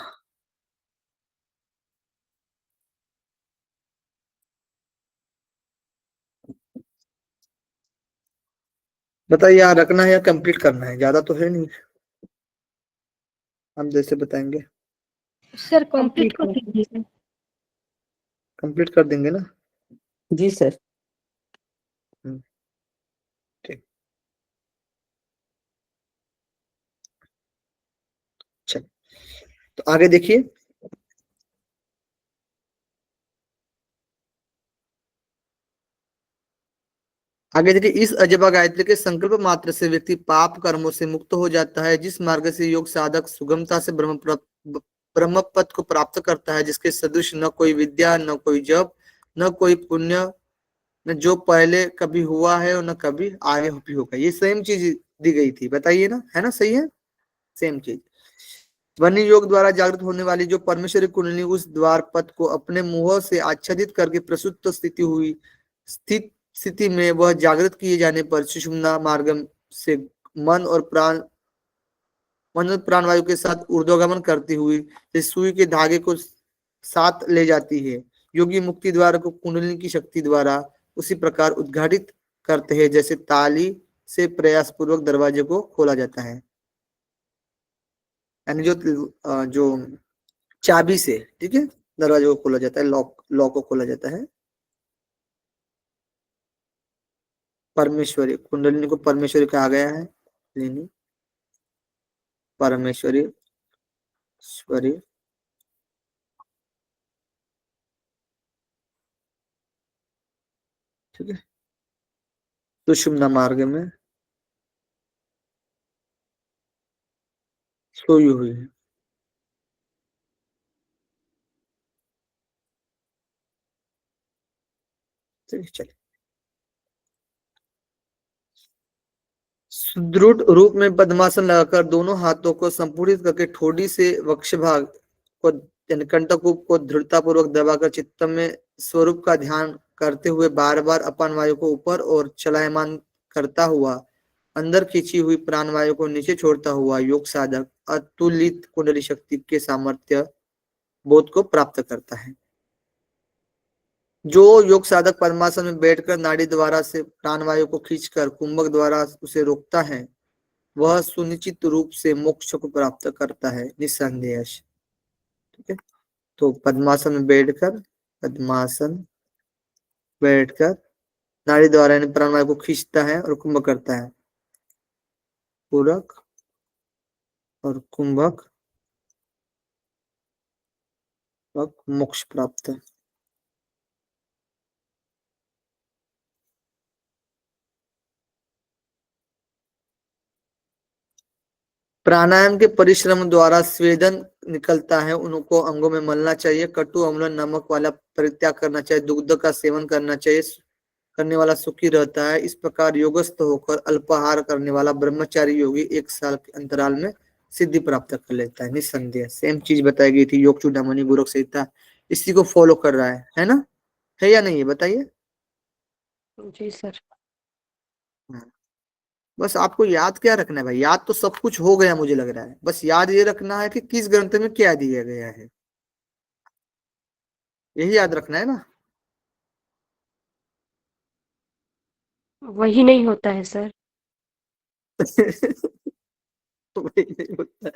बताइए यहाँ रखना है या कंप्लीट करना है? ज्यादा तो है नहीं, हम जैसे बताएंगे। सर कंप्लीट कर दीजिए। कंप्लीट कर देंगे ना? जी सर। ठीक, चलिए तो आगे देखिए। आगे देखिए, इस अजबा गायत्री के संकल्प मात्र से व्यक्ति पाप कर्मों से मुक्त हो जाता है। जिस मार्ग से योग साधक सुगमता से ब्रह्म पद को प्राप्त करता है, जिसके सदृश न कोई विद्या, न कोई जप, न कोई पुण्य, न जो पहले कभी हुआ है और न कभी आगे भी होगा। ये सेम चीज दी गई थी, बताइए ना, है ना? सही है, सेम चीज। वन्य योग द्वारा जागृत होने वाली जो परमेश्वरी कुंडली उस द्वार पथ को अपने मुंह से आच्छादित करके प्रसुप्त स्थित स्थिति में वह जागृत किए जाने पर सुषुम्ना मार्ग से मन और प्राण वायु के साथ ऊर्ध्वगमन करती हुई इस सुई के धागे को साथ ले जाती है। योगी मुक्ति द्वार को कुंडलिनी की शक्ति द्वारा उसी प्रकार उद्घाटित करते हैं जैसे ताली से प्रयास पूर्वक दरवाजे को खोला जाता है। यानी जो चाबी से, ठीक है, दरवाजे को खोला जाता है, लॉक को खोला जाता है। परमेश्वरी कुंडलिनी को परमेश्वरी कहा गया है। परमेश्वरी स्वरी, ठीक है, सुषुम्ना मार्ग में सोई हुई है। चलिए, सुदृढ़ रूप में पद्मासन लगाकर दोनों हाथों को संपूर्णित करके ठोड़ी से वक्ष भाग को यानी कंटकूप को दृढ़ता पूर्वक दबाकर चित्त में स्वरूप का ध्यान करते हुए बार बार अपान वायु को ऊपर और चलायमान करता हुआ अंदर खींची हुई प्राण वायु को नीचे छोड़ता हुआ योग साधक अतुलित कुंडली शक्ति के सामर्थ्य बोध को प्राप्त करता है। जो योग साधक पद्मासन में बैठकर नाड़ी द्वारा से प्राणवायु को खींचकर कुंभक द्वारा उसे रोकता है, वह सुनिश्चित रूप से मोक्ष को प्राप्त करता है निस्संदेह। ठीक है, तो पद्मासन बैठकर नाड़ी द्वारा यानी प्राणवायु को खींचता है और कुंभक करता है। पूरक और कुंभक मोक्ष प्राप्त। प्राणायाम के परिश्रम द्वारा स्वेदन निकलता है, उनको अंगों में मलना चाहिए। कटु अम्ल नमक वाला परित्याग करना चाहिए। दुग्ध का सेवन करना चाहिए, करने वाला सुखी रहता है। इस प्रकार योगस्थ होकर अल्पाहार करने वाला ब्रह्मचारी योगी 1 साल के अंतराल में सिद्धि प्राप्त कर लेता है निस्संदेह। सेम चीज बताई गई थी योग चूड़ामणि गोरख संहिता, इसी को फॉलो कर रहा है ना? है या नहीं है, बताइए। जी सर। बस आपको याद क्या रखना है भाई? याद तो सब कुछ हो गया मुझे लग रहा है, बस याद ये रखना है कि किस ग्रंथ में क्या दिया गया है, यही याद रखना है ना। वही नहीं होता है सर। वही नहीं होता।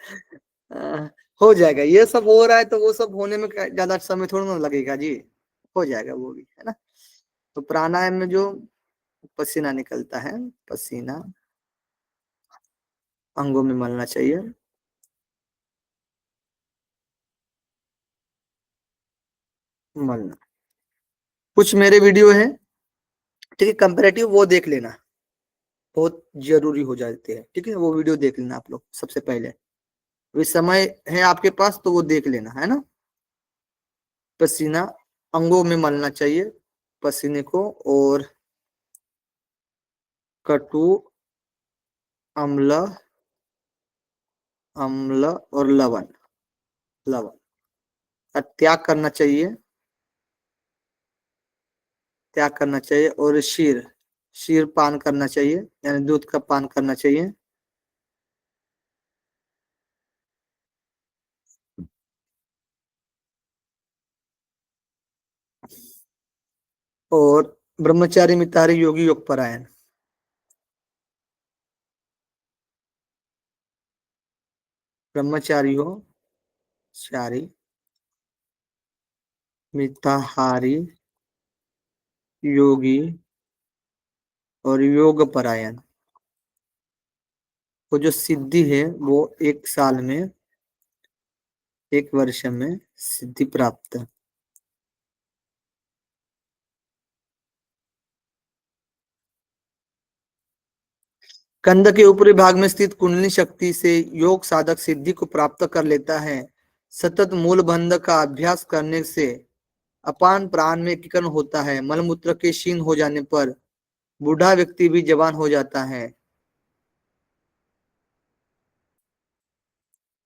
आ, हो जाएगा, ये सब हो रहा है तो वो सब होने में ज्यादा समय थोड़ा ना लगेगा जी, हो जाएगा वो भी, है ना। तो प्राणायाम में जो पसीना निकलता है, पसीना अंगों में मलना चाहिए, मलना। कुछ मेरे वीडियो है, ठीक है, कंपेरेटिव, वो देख लेना, बहुत जरूरी हो जाते हैं, ठीक है, वो वीडियो देख लेना आप लोग सबसे पहले। अभी समय है आपके पास तो वो देख लेना, है ना। पसीना अंगों में मलना चाहिए, पसीने को, और कटु, अम्ल, अम्ल और लवण, लवण का त्याग करना चाहिए, त्याग करना चाहिए। और शीर, शीर पान करना चाहिए, यानी दूध का पान करना चाहिए। और ब्रह्मचारी मितारी योगी योग परायण, ब्रह्मचारी हो, चारी, मिताहारी, योगी और योग परायण को जो सिद्धि है वो 1 साल में, 1 वर्ष में सिद्धि प्राप्त। कंध के ऊपरी भाग में स्थित कुंडली शक्ति से योग साधक सिद्धि को प्राप्त कर लेता है। सतत मूल बंध का अभ्यास करने से अपान प्राण में एकीकरण होता है। मलमूत्र के क्षीण हो जाने पर बूढ़ा व्यक्ति भी जवान हो जाता है।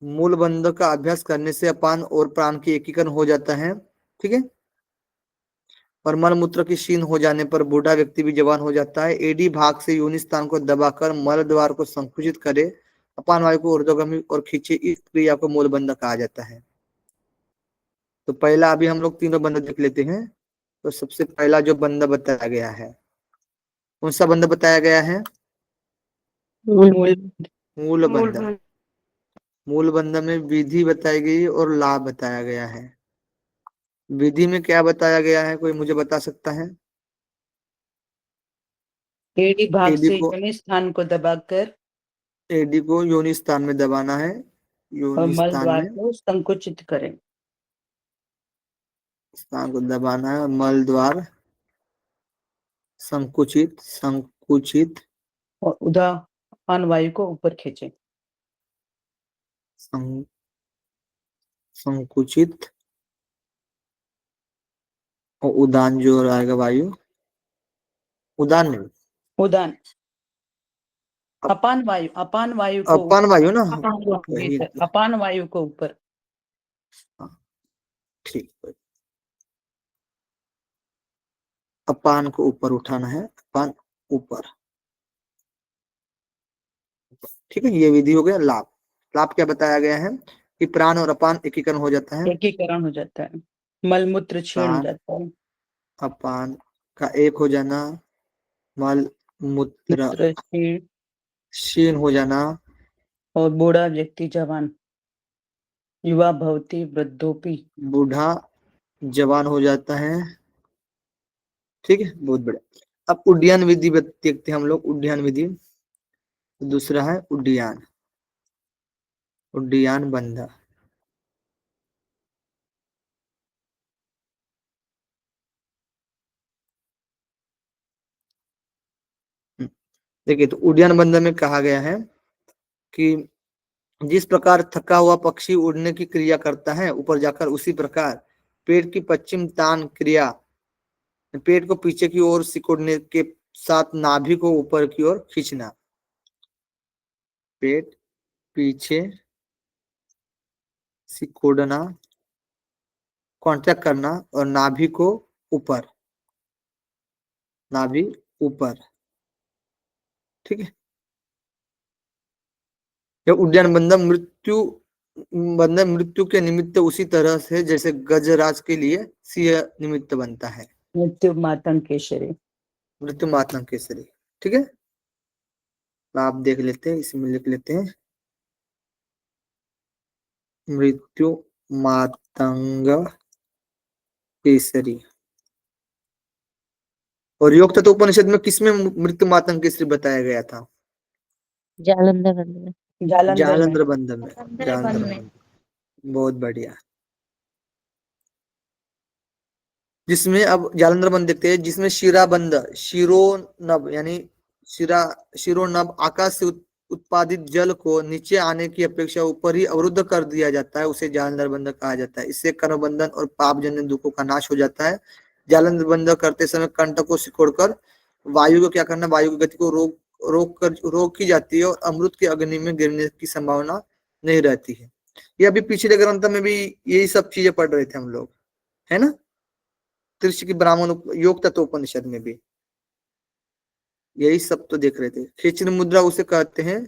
मूल बंध का अभ्यास करने से अपान और प्राण की एकीकरण हो जाता है, ठीक है। और मलमूत्र की क्षीण हो जाने पर बूढ़ा व्यक्ति भी जवान हो जाता है। एडी भाग से योनि स्थान को दबाकर मल द्वार को संकुचित करे, अपान वायु को ऊर्ध्वगामी और खींचे, इस क्रिया को मूल बंध कहा जाता है। तो पहला अभी हम लोग तीनों बंध देख लेते हैं। तो सबसे पहला जो बंध बताया गया है, कौन सा बंध बताया गया है? मूल मूल बंध। मूल मूल बंध। बंध। मूल बंध में विधि बताई गई और लाभ बताया गया है। विधि में क्या बताया गया है, कोई मुझे बता सकता है? एडी भाग एडी से को, योनि स्थान को दबाकर एडी को योनि स्थान में दबाना है, और योनि मल स्थान द्वार में, को संकुचित करें। स्थान को दबाना है और मल द्वार संकुचित, संकुचित, और उदान वायु को ऊपर खींचे। संकुचित और उदान जो आएगा वायु, उदान नहीं, उदान, अपान वायु, अपान वायु को अपान वायु ना, जी वही, सर, अपान वायु को ऊपर। ठीक है। अपान को ऊपर उठाना है, अपान ऊपर, ठीक है। ये विधि हो गया। लाभ, लाभ क्या बताया गया है कि प्राण और अपान एकीकरण हो जाता है। एकीकरण हो जाता है, मलमूत्र क्षीण हो प्राण जाता है, अपान का एक हो जाना, मल मूत्र मूत्र क्षीण, क्षीण हो जाना, और बूढ़ा व्यक्ति जवान, युवा भवती वृद्धोपि। बूढ़ा जवान हो जाता है, ठीक है, बहुत बढ़िया। अब उड्डयन विधि देखते हैं हम लोग। उड्डयन विधि दूसरा है उड्डयन, उड्डयन बंध। देखिए, तो उड्डयन बंध में कहा गया है कि जिस प्रकार थका हुआ पक्षी उड़ने की क्रिया करता है ऊपर जाकर, उसी प्रकार पेट की पश्चिम तान क्रिया, पेट को पीछे की ओर सिकोड़ने के साथ नाभि को ऊपर की ओर खींचना, पेट पीछे सिकोड़ना, कॉन्ट्रैक्ट करना, और नाभि को ऊपर, नाभि ऊपर, ठीक है। यह उड्डयन बंधन मृत्यु के निमित्त उसी तरह से जैसे गजराज के लिए सिंह निमित्त बनता है। मृत्यु मातंग केसरी। मृत्यु मातंग केसरी, ठीक है, आप देख लेते हैं, इसमें लिख लेते हैं मृत्यु मातंग केसरी। और योग तत्व उपनिषद में किसमें मृत्यु मातंग केसरी बताया गया था? जालंधर बंद में। जालंधर में। जालंधर बंध में। अंदर जालंधर बंद में। बंध, बहुत बढ़िया। जिसमें अब जालंधर बंध देखते हैं, जिसमें शिराबंध, शिरोनभ यानी शिरा शिरोनभ आकाश से उत्पादित जल को नीचे आने की अपेक्षा ऊपर ही अवरुद्ध कर दिया जाता है, उसे जालंधर बंध कहा जाता है। इससे कर्मबंधन और पापजन्य दुखों का नाश हो जाता है। जालंधर बंध करते समय कंठ को सिकोड़कर वायु को क्या करना, वायु की गति को रोक की जाती है और अमृत की अग्नि में गिरने की संभावना नहीं रहती है। ये अभी पिछले ग्रंथ में भी यही सब चीजें पढ़ रहे थे हम लोग, है ना, त्रिशि की ब्राह्मण योग तत्व उपनिषद में भी यही सब तो देख रहे थे। खिचड़ी मुद्रा उसे कहते हैं।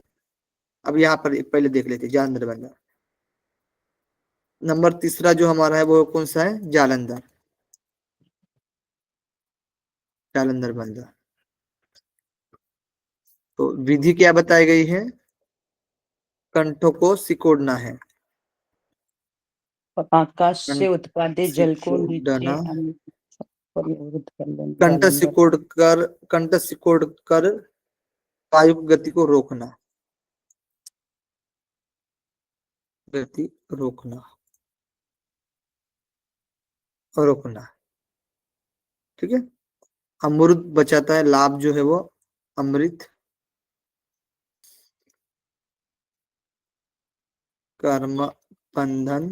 अब यहाँ पर पहले देख लेते जालंधर बंधन। नंबर तीसरा जो हमारा है वो कौन सा है? जालंधर, जालंधर बंधन। तो विधि क्या बताई गई है? कंठों को सिकोड़ना है, और आकाश से कंठ उत्पादित जल को नीचे सिकोड़ना, आने पर अवरुद्ध कर लेना, कंठ जालंधर। सिकोड़कर, कंठ सिकोड़कर वायु की गति को रोकना, गति रोकना, रोकना, ठीक है। अमृत बचाता है, लाभ जो है वो अमृत, कर्म बंधन,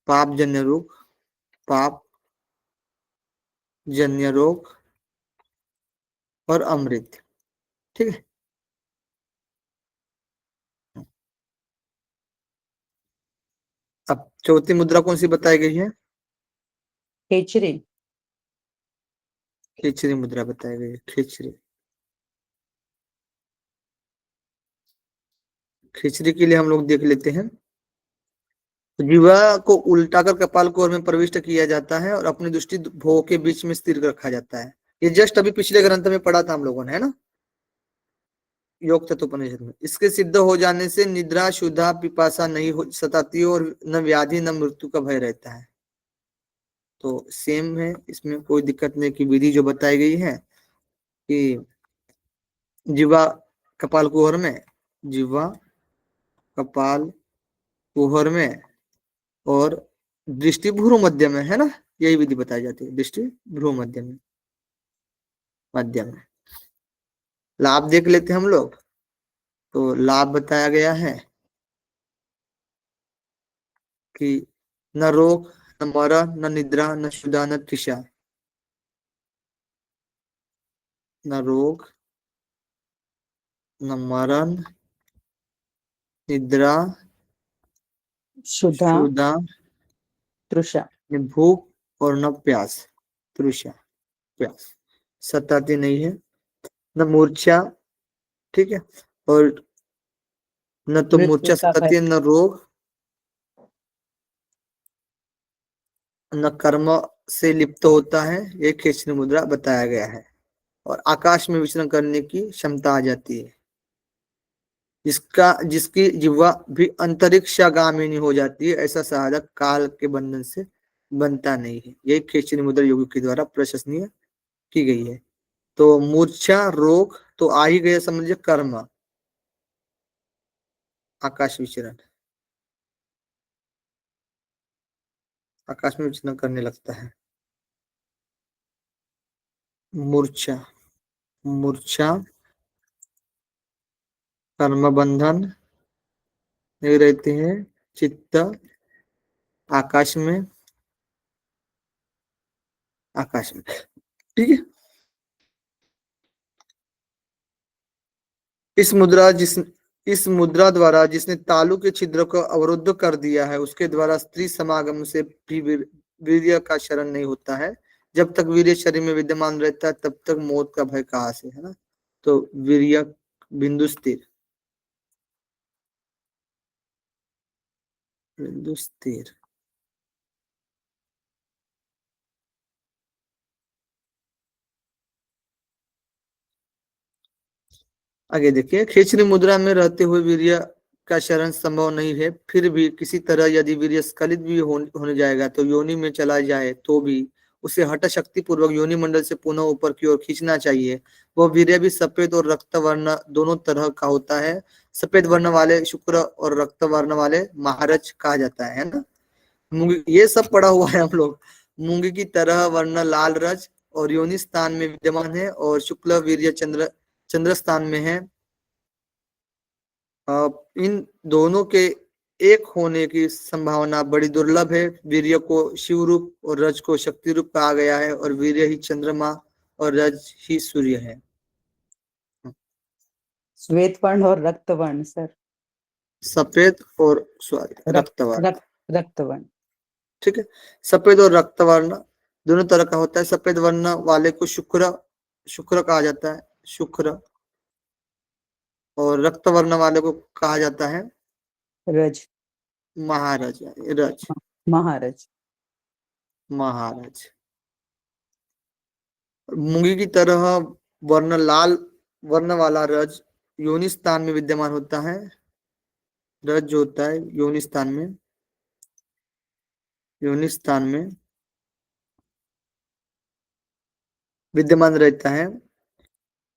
पाप जन्य रोग, पाप जन्य रोग और अमृत, ठीक है। अब चौथी मुद्रा कौन सी बताई गई है? खेचरी। खिचड़ी मुद्रा बताई गई है, खिचड़ी। खिचड़ी के लिए हम लोग देख लेते हैं। जीवा को उल्टाकर कपाल कोर में प्रविष्ट किया जाता है और अपनी दृष्टि भोग के बीच में स्थिर रखा जाता है। ये जस्ट अभी पिछले ग्रंथ में पढ़ा था हम लोगों ने, है ना, योग तत्व उपनिषद में। इसके सिद्ध हो जाने से निद्रा क्षुधा पिपासा नहीं हो सताती और न व्याधि न मृत्यु का भय रहता है। तो सेम है, इसमें कोई दिक्कत नहीं की विधि जो बताई गई है कि जीवा कपाल कुहर में, जीवा कपाल कुहर में और दृष्टि भ्रू मध्य में, है ना, यही विधि बताई जाती है, दृष्टि भ्रू मध्य में, मध्य में। लाभ देख लेते हैं हम लोग। तो लाभ बताया गया है कि न रोग, न मरण, न निद्रा, न क्षुधा, न तृषा। न रोग, न मरण, निद्रा, क्षुधा, क्षुधा, तृषा। न भूख और न प्यास, तृषा, प्यास सताती नहीं है। न मूर्छा, ठीक है, और न तो मृत्यु मूर्छा का भय। सताती है, न रोग, न कर्म से लिप्त होता है। ये खिचड़ी मुद्रा बताया गया है। और आकाश में विचरण करने की क्षमता आ जाती है, जिसकी जिह्वा भी अंतरिक्षागामिनी हो जाती है। ऐसा साधक काल के बंधन से बनता नहीं है। यही खिचड़ी मुद्रा योगी के द्वारा प्रशंसनीय की गई है। तो मूर्छा, रोग तो आ ही गया, समझिए कर्म, आकाश विचरण, आकाश में विचरण करने लगता है। मूर्छा, मूर्छा, कर्म बंधन नहीं रहते हैं, चित्त आकाश में, आकाश में, ठीक है। इस मुद्रा द्वारा जिसने तालु के छिद्र को अवरुद्ध कर दिया है, उसके द्वारा स्त्री समागम से भी वीर्य का शरण नहीं होता है। जब तक वीर्य शरीर में विद्यमान रहता है तब तक मौत का भय कहाँ से, है ना। तो वीर्य बिंदु स्थिर, बिंदु स्थिर, आगे देखिए, खींचनी मुद्रा में रहते हुए वीर्य का शरण संभव नहीं है, फिर भी किसी तरह यदि वीर्य स्खलित भी होने जाएगा तो योनि में चला जाए तो भी उसे हठ शक्ति पूर्वक योनि मंडल से पुनः ऊपर की ओर खींचना चाहिए। वह वीर्य भी सफेद और रक्त वर्ण दोनों तरह का होता है। सफेद वर्ण वाले शुक्र और रक्त वर्ण वाले महारज कहा जाता है ना। मूंगी, ये सब पढ़ा हुआ है हम लोग। मूंगी की तरह वर्ण लाल रज और योनि स्थान में विद्यमान है, और शुक्ल वीर्य चंद्र स्थान में है। इन दोनों के एक होने की संभावना बड़ी दुर्लभ है। वीर्य को शिव रूप और रज को शक्ति रूप कहा गया है, और वीर्य ही चंद्रमा और रज ही सूर्य है। श्वेत वर्ण और रक्त वर्ण सर। सफेद और रक्त वर्ण। रक्त वर्ण। ठीक है, सफेद और रक्त वर्ण दोनों तरह का होता है। सफेद वर्ण वाले को शुक्र कहा जाता है, शुक्र, और रक्त वर्ण वाले को कहा जाता है रज, महारज, रज, महारज। महारज। मूंगी की तरह वर्ण लाल वर्ण वाला रज योनि स्थान में विद्यमान होता है। रज जो होता है योनि स्थान में विद्यमान रहता है,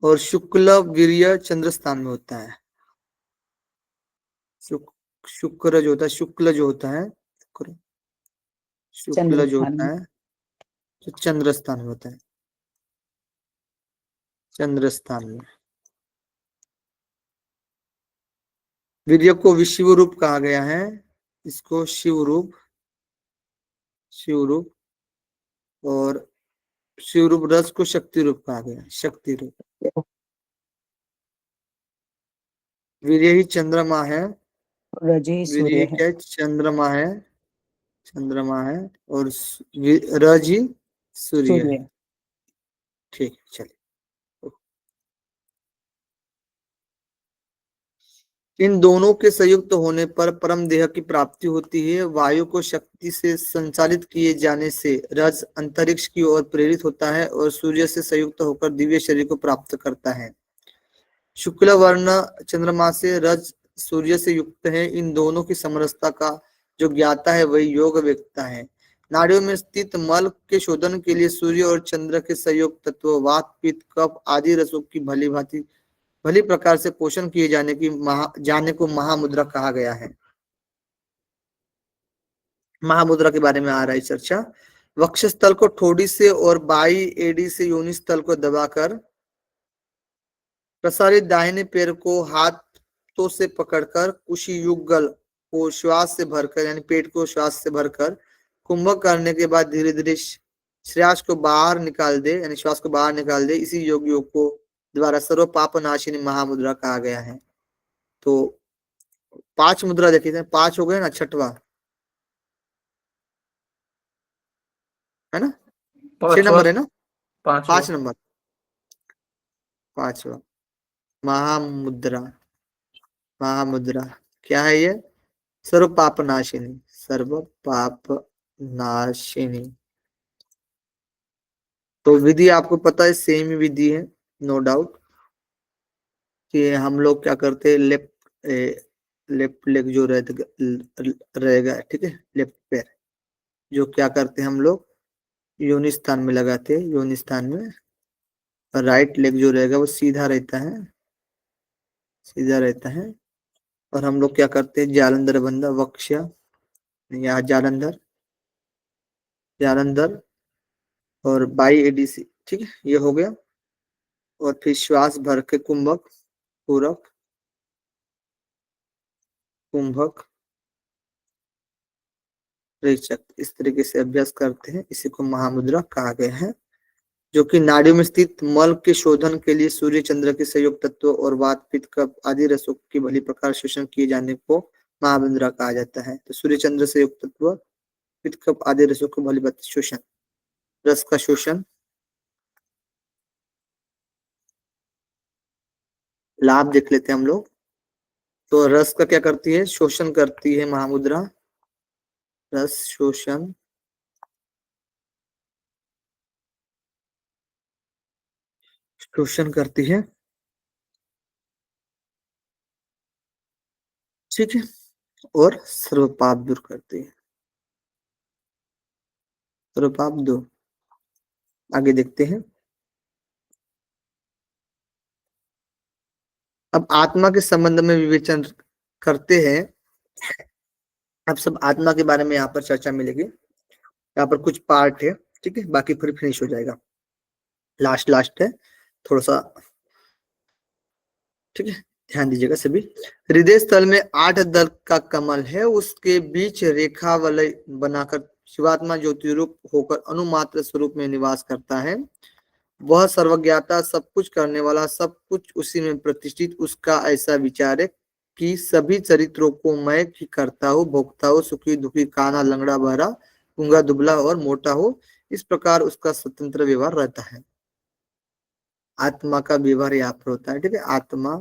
और शुक्ल वीर्य चंद्र स्थान में होता है। शुक्र जो होता है, शुक्ल जो होता है, शुक्ल जो होता है तो चंद्र स्थान में होता है, चंद्र स्थान में। वीर्य को विशिव रूप कहा गया है, इसको शिव रूप, और शिव रूप रस को शक्ति रूप कहा गया, शक्ति रूप। वीर्य ही चंद्रमा है, रज ही सूर्य वीर्य है। क्या है? चंद्रमा है, और रज ही सूर्य है। ठीक, चलिए। इन दोनों के संयुक्त होने पर परम देह की प्राप्ति होती है। वायु को शक्ति से संचालित किए जाने से रज अंतरिक्ष की ओर प्रेरित होता है, और सूर्य से संयुक्त होकर दिव्य शरीर को प्राप्त करता है। शुक्ल वर्ण चंद्रमा से, रज सूर्य से युक्त है। इन दोनों की समरसता का जो ज्ञाता है वही योग वेत्ता है। नाड़ियों में स्थित मल के शोधन के लिए सूर्य और चंद्र के सहयोग तत्व वात, पित्त, कफ आदि रसों की भली प्रकार से पोषण किए जाने को महामुद्रा कहा गया है। महामुद्रा के बारे में आ रहा है चर्चा। वक्षस्थल को ठोड़ी से और बाई एडी से योनि स्थल को दबाकर प्रसारित दाहिने पैर को हाथों से पकड़कर कुशी युगल को श्वास से भरकर, यानी पेट को श्वास से भरकर कुंभक करने के बाद धीरे धीरे श्वास को बाहर निकाल दे, यानी श्वास को बाहर निकाल दे। इसी योग को द्वारा सर्व पाप नाशिनी महामुद्रा कहा गया है। तो 5 मुद्रा देखी थे, 5 हो गए ना, छठवा है ना, 6 नंबर है ना, 5 नंबर, 5वां महामुद्रा। महामुद्रा क्या है? ये सर्व पाप नाशिनी, सर्व पाप नाशिनी। तो विधि आपको पता है, सेम ही विधि है, नो डाउट। कि हम लोग क्या करते हैं, लेफ्ट लेग जो रहेगा, ठीक है, लेफ्ट पैर जो क्या करते हैं हम लोग योनि स्थान में लगाते हैं, योनि स्थान में। और राइट लेग जो रहेगा वो सीधा रहता है, सीधा रहता है। और हम लोग क्या करते हैं, जालंधर बंधा वक्ष, या जालंधर, जालंधर और बाई एडीसी, ठीक है, ये हो गया। और फिर श्वास भर के कुंभक, पूरक, कुंभक, रेचक, इस तरीके से अभ्यास करते हैं। इसी को महामुद्रा कहा गया है, जो कि नाड़ियों में स्थित मल के शोधन के लिए सूर्य चंद्र के सहयोग तत्व और वात, पित्त, कफ आदि रसों की भली प्रकार शोषण किए जाने को महामुद्रा कहा जाता है। तो सूर्य चंद्र से युक्त तत्व, पित्त, कफ आदि रसों को भली शोषण, रस का शोषण, लाभ देख लेते हैं हम लोग। तो रस का क्या करती है, शोषण करती है महामुद्रा, रस शोषण, शोषण करती है। ठीक है, और सर्व पाप दूर करते हैं। सर्व पाप दूर। आगे देखते हैं। अब आत्मा के संबंध में विवेचन करते हैं। अब सब आत्मा के बारे में यहाँ पर चर्चा मिलेगी। यहाँ पर कुछ पार्ट है, ठीक है, बाकी फिर फिनिश हो जाएगा। लास्ट है थोड़ा सा, ठीक है, ध्यान दीजिएगा सभी। हृदय स्थल में 8 दल का कमल है, उसके बीच रेखा वलय बनाकर शिवात्मा ज्योति रूप होकर अनुमात्र स्वरूप में निवास करता है। वह सर्वज्ञाता, सब कुछ करने वाला, सब कुछ उसी में प्रतिष्ठित। उसका ऐसा विचार है कि सभी चरित्रों को मैं ही करता हूँ, भोगता हूँ, सुखी दुखी, काना लंगड़ा बहरा, गूंगा दुबला और मोटा हो। इस प्रकार उसका स्वतंत्र व्यवहार रहता है। आत्मा का व्यवहार यहाँ पर होता है, ठीक है। आत्मा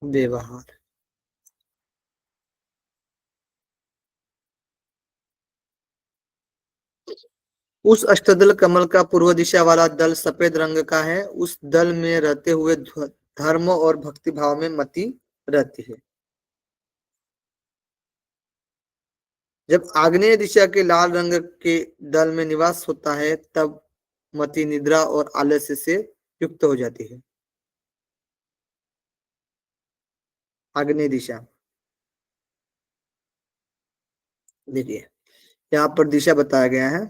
व्यवहार, उस अष्टदल कमल का पूर्व दिशा वाला दल सफेद रंग का है। उस दल में रहते हुए धर्म और भक्ति भाव में मति रहती है। जब आग्नेय दिशा के लाल रंग के दल में निवास होता है, तब मति निद्रा और आलस्य से युक्त हो जाती है। आग्नेय दिशा, देखिए यहाँ पर दिशा बताया गया है।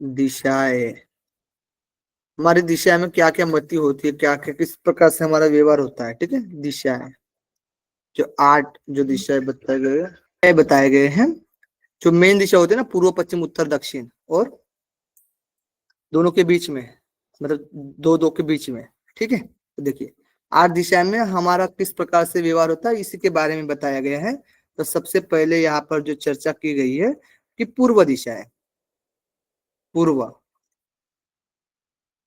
दिशाएं, हमारी दिशा में क्या क्या मति होती है, क्या क्या किस प्रकार से हमारा व्यवहार होता है, ठीक है। दिशाएं, जो 8 जो दिशाएं बताए गए हैं, जो मेन दिशा होती है ना, पूर्व पश्चिम उत्तर दक्षिण, और दोनों के बीच में, मतलब दो दो के बीच में, ठीक है। तो देखिए 8 दिशा में हमारा किस प्रकार से व्यवहार होता है, इसी के बारे में बताया गया है। तो सबसे पहले यहाँ पर जो चर्चा की गई है कि पूर्व दिशा है।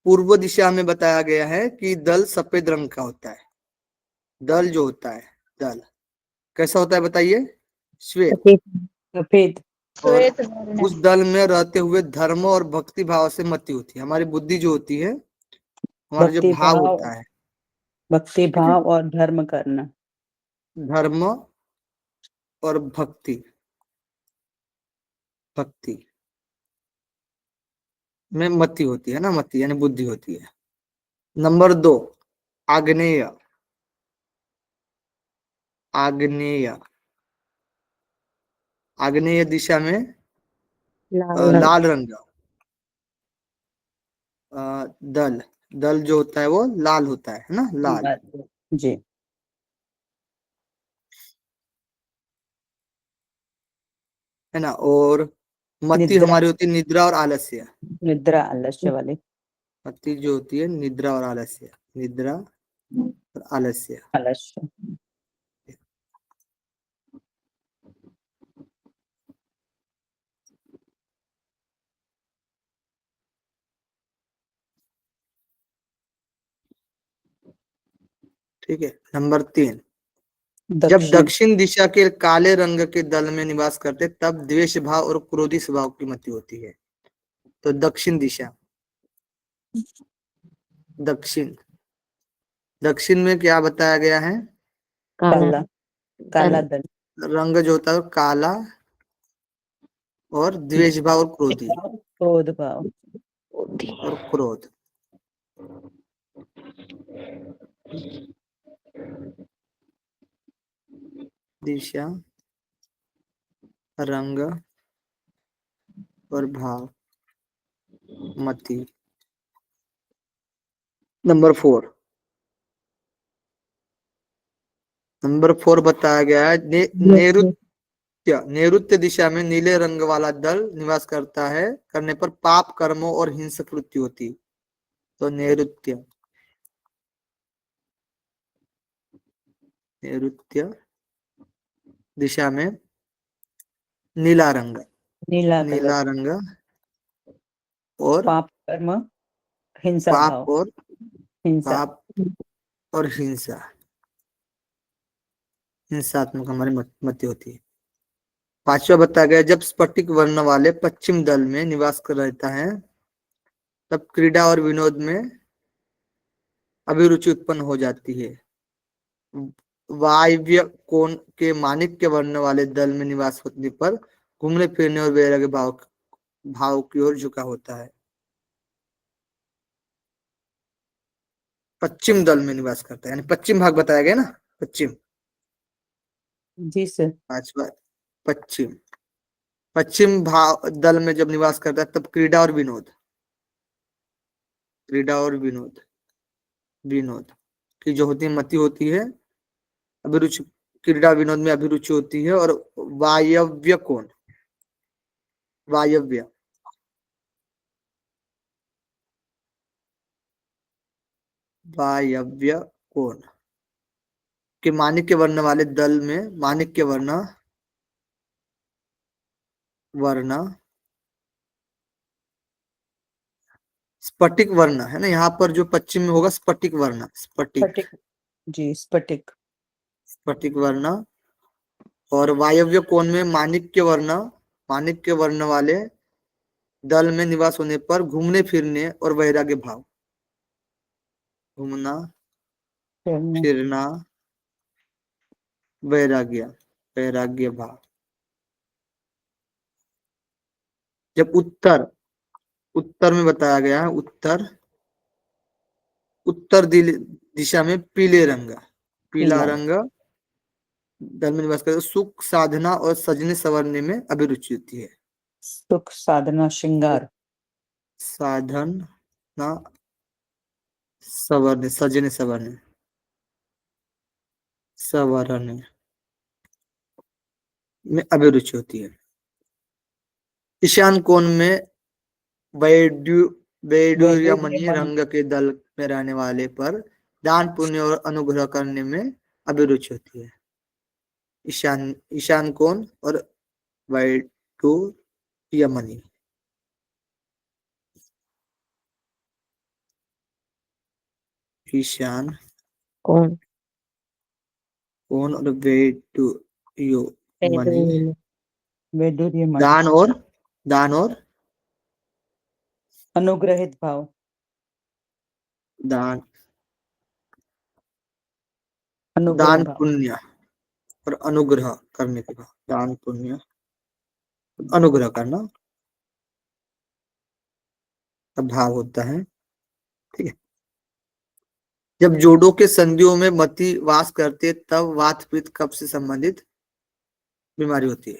पूर्व दिशा में बताया गया है कि दल सफेद रंग का होता है। दल जो होता है, दल कैसा होता है बताइए? श्वेत। सफेद सफेद। और श्वेत वर्ण। उस दल में रहते हुए धर्म और भक्ति भाव से मति होती है। हमारी बुद्धि जो होती है, हमारा जो भक्ति भाव भाव, होता है, भक्ति ठीक है, भाव और धर्म करना। धर्म और भक्ति, भक्ति में मति होती है ना, मति यानी बुद्धि होती है। नंबर 2, आग्नेय। आग्नेय, आग्नेय दिशा में लाल रंग। लाल रंग, दल, दल जो होता है वो लाल होता है ना, लाल। जी। है ना। और मति निद्रा, हमारी होती है निद्रा और आलस्य। निद्रा आलस्य वाले। मति जो होती है निद्रा और आलस्य, निद्रा और आलस्य। आलस्य। ठीक है। नंबर 3, जब दक्षिण। दक्षिण दिशा के काले रंग के दल में निवास करते, तब द्वेष भाव और क्रोधी स्वभाव की मति होती है। तो दक्षिण दिशा, दक्षिण, दक्षिण में क्या बताया गया है? काला काला, काला दल। दल। रंग जो होता है वो काला और द्वेष भाव और क्रोधी, क्रोध भाव। और क्रोध। दिशा, रंग और भाव, मति। नंबर 4, नंबर 4 बताया गया है नैऋत्य। नैऋत्य दिशा में नीले रंग वाला दल निवास करता है, करने पर पाप कर्मों और हिंसक वृत्ति होती। तो नैऋत्य, नैऋत्य दिशा में नीला रंग, नीला कलर। नीला रंग और पाप कर्म, हिंसा पाप भाव, और हिंसा। पाप और हिंसा, हिंसात्मक हमारी मति होती है। 5वां बताया गया, जब स्फटिक वर्ण वाले पश्चिम दल में निवास कर रहता है, तब क्रीड़ा और विनोद में अभिरुचि उत्पन्न हो जाती है। वायव्य कोण के माणिक्य वर्ण वाले दल में निवास होने पर घूमने फिरने और वैराग्य भाव की ओर झुका होता है। पश्चिम दल में निवास करता है, यानी पश्चिम भाग बताया गया ना, पश्चिम। जी सर। पांचवा पश्चिम, पश्चिम भाव दल में जब निवास करता है तब क्रीड़ा और विनोद, क्रीड़ा और विनोद, विनोद की जो होती है मति होती है, अभिरुचि, क्रीड़ा विनोद में अभिरुचि होती है। और वायव्य कोण, वायव्य वायव्य कोण के माणिक्य वर्ण वाले दल में माणिक्य वर्ण स्फटिक वर्ण है ना, यहाँ पर जो पश्चिम में होगा स्फटिक वर्ण, स्फटिक, स्फटिक, जी स्फटिक, स्फटिक वर्ण। और वायव्य कोण में माणिक्य वर्ण वाले दल में निवास होने पर घूमने फिरने और वैराग्य भाव, घूमना फिरना वैराग्य भाव। जब उत्तर में बताया गया है, उत्तर दिशा में पीला रंग दल में निवास करते, सुख साधना और सजने संवरने में अभिरुचि होती है। सुख साधना श्रृंगार, साधना संवरने, सजने संवरने में अभिरुचि होती है। ईशान कोण में वैडूर्यमणि रंग के दल में रहने वाले पर दान पुण्य और अनुग्रह करने में अभिरुचि होती है। ईशान कोण और वैडूर्यमणि, ईशान कौन? कोण और वैडूर्यमणि, वैडूर्यमणि, दान और अनुग्रहित भाव, दान अनुग्रह भाव, पुण्य और अनुग्रह करने के बाद, दान पुण्य अनुग्रह करना का भाव होता है। ठीक है। जब जोड़ों के संधियों में मति वास करते तब वात पित्त कफ से संबंधित बीमारी होती है।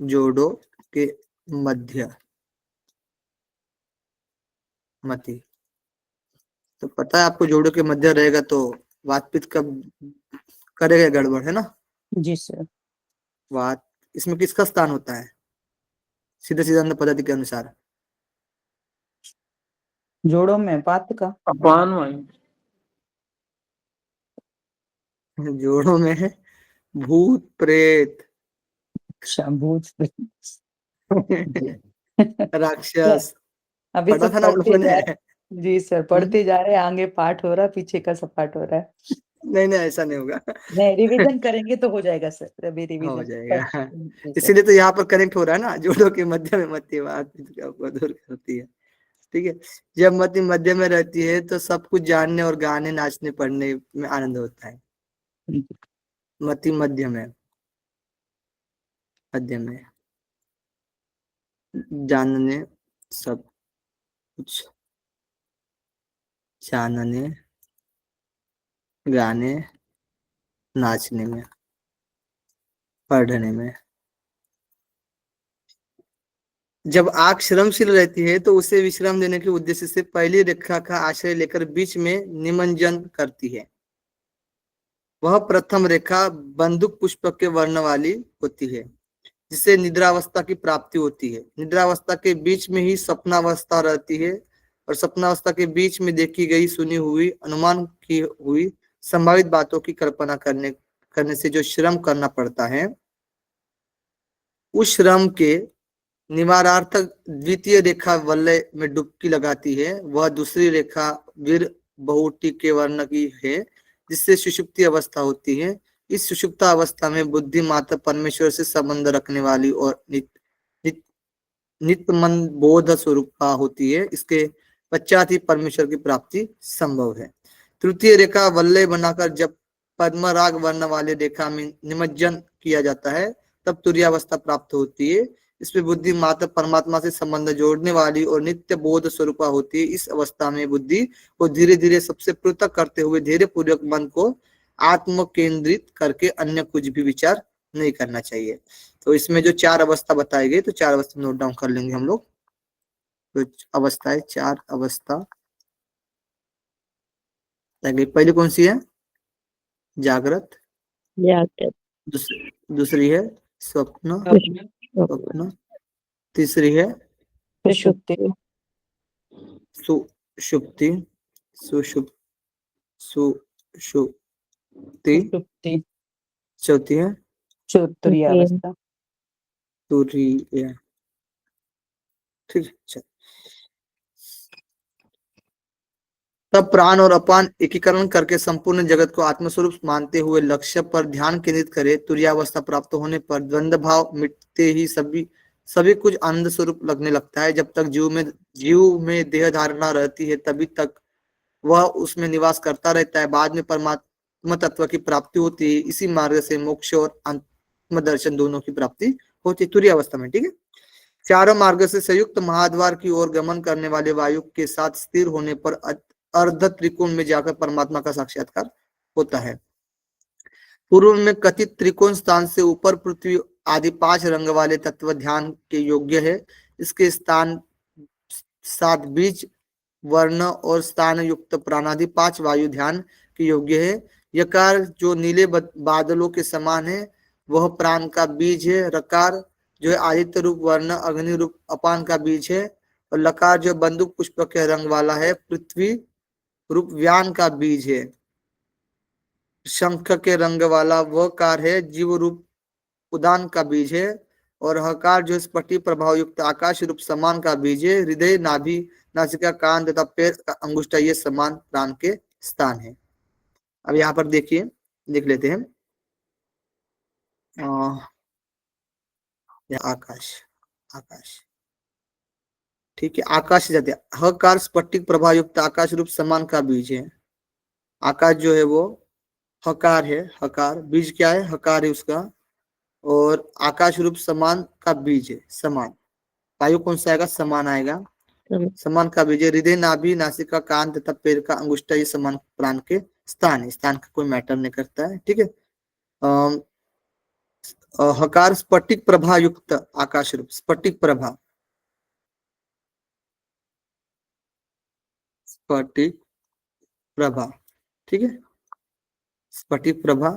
जोड़ों के मध्य मति, तो पता है आपको, जोड़ों के मध्य रहेगा तो वात पित्त कब करेगा गड़बड़, है ना। जी सर। वात, इसमें किसका स्थान होता है सीधे सिद्धांत पद्धति के अनुसार? जोड़ों में पात का, अपान वायु, जोड़ों में है भूत प्रेत भूत राक्षस, अभी पढ़ा सब था ना आप पढ़ते लोगों जा ने? रहे, जी सर पढ़ते जा रहे हैं, आगे पाठ हो रहा है, पीछे का सब पाठ हो रहा है। नहीं ऐसा नहीं होगा। नहीं, रिवीजन करेंगे तो हो जाएगा सर, अभी हो रिवीजन जाएगा। इसीलिए तो यहाँ पर कनेक्ट हो रहा है ना, जोड़ों के मध्य में मति वात को दूर करती है। ठीक है। जब मति मध्य में रहती है तो सब कुछ जानने और गाने नाचने पढ़ने में आनंद होता है। मति मध्य में जानने, सब कुछ जानने, गाने, नाचने में, पढ़ने में। जब आंख श्रमशील रहती है तो उसे विश्राम देने के उद्देश्य से पहली रेखा का आश्रय लेकर बीच में निमज्जन करती है। वह प्रथम रेखा बंदूक पुष्प के वर्ण वाली होती है, जिससे निद्रावस्था की प्राप्ति होती है। निद्रावस्था के बीच में ही सपनावस्था रहती है, और सपनावस्था के बीच में देखी गई, सुनी हुई, अनुमान की हुई संभावित बातों की कल्पना करने से जो श्रम करना पड़ता है, उस श्रम के निवारार्थक द्वितीय रेखा वलय में डुबकी लगाती है। वह दूसरी रेखा वीर बहुटी के वर्ण की है, जिससे सुषुप्ति अवस्था होती है। इस सुषुप्ता अवस्था में बुद्धि मात्र परमेश्वर से संबंध रखने वाली और नित्य मन बोध स्वरूप का होती है, इसके पश्चात ही परमेश्वर की प्राप्ति संभव है। तृतीय रेखा वल्लय बनाकर जब पद्मराग वर्ण वाले रेखा में निमज्जन किया जाता है तब तुर्यावस्था प्राप्त होती है। इसमें बुद्धि मात्र परमात्मा से संबंध जोड़ने वाली और नित्य बोध स्वरूपा होती है। इस अवस्था में बुद्धि को धीरे धीरे सबसे पृथक करते हुए धैर्य पूर्वक मन को आत्म केंद्रित करके अन्य कुछ भी विचार नहीं करना चाहिए। तो इसमें जो 4 अवस्था बताई गई, तो 4 अवस्था नोट डाउन कर लेंगे हम लोग। तो अवस्थाएं 4 अवस्था पहली कौन सी है? जागृत। जागृत, दूसरी है स्वप्न। अपने स्वप्न। तीसरी है सुषुप्ति, सुषुप्ति। सुषुप्ति। सुषुप्ति। सुषुप्ति, चौथी है तुर्यावस्था। तुरीय। ठीक है, चल। तब प्राण और अपान एकीकरण करके संपूर्ण जगत को आत्मस्वरूप मानते हुए लक्ष्य पर ध्यान केंद्रित करे। तुर्यावस्था प्राप्त होने पर द्वंद्व भाव मिटते ही सभी कुछ आनंद स्वरूप लगने लगता है। जब तक जीव में देह धारणा रहती है तभी तक वह उसमें निवास करता रहता है। बाद में परमात्मा तत्व की प्राप्ति होती है। इसी मार्ग से मोक्ष और आत्म दर्शन दोनों की प्राप्ति होती है तुर्यावस्था में। ठीक है। चारों मार्ग से संयुक्त महाद्वार की ओर गमन करने वाले वायु के साथ स्थिर होने पर अर्ध त्रिकोण में जाकर परमात्मा का साक्षात्कार होता है। पूर्व में कथित त्रिकोण स्थान से ऊपर पृथ्वी आदि 5 रंग वाले तत्व ध्यान के योग्य है। इसके स्थान 7 बीज वर्ण और स्थान युक्त प्राणादि 5 वायु ध्यान के योग्य है। यकार जो नीले बादलों के समान है वह प्राण का बीज है। रकार जो है आदित्य रूप वर्ण अग्नि रूप अपान का बीज है। और लकार जो बंदूक पुष्प के रंग वाला है पृथ्वी रूप व्यान का बीज है। शंख के रंग वाला वह कार है जीव रूप उदान का बीज है। और हकार जो स्फटिक प्रभाव युक्त आकाश रूप समान का बीज है। हृदय नाभि नासिका कान तथा पैर का अंगुष्ठा ये समान प्राण के स्थान है। अब यहाँ पर देखिए, देख लेते हैं आकाश। आकाश ठीक है। आकाश जाते हकार स्फटिक प्रभाव युक्त आकाश रूप समान का बीज है। आकाश जो है वो हकार है। हकार बीज क्या है? हकार है उसका। और आकाश रूप समान का बीज है। समान वायु कौन सा आएगा? समान आएगा। समान का बीज है। हृदय नाभि नासिका कान तथा पैर का अंगुष्ठा ये समान प्राण के स्थान है। स्थान का कोई मैटर नहीं करता है। ठीक है। हकार स्फटिक प्रभा युक्त आकाश रूप। स्फटिक प्रभा, स्फटिक प्रभा। ठीक है। स्फटिक प्रभा।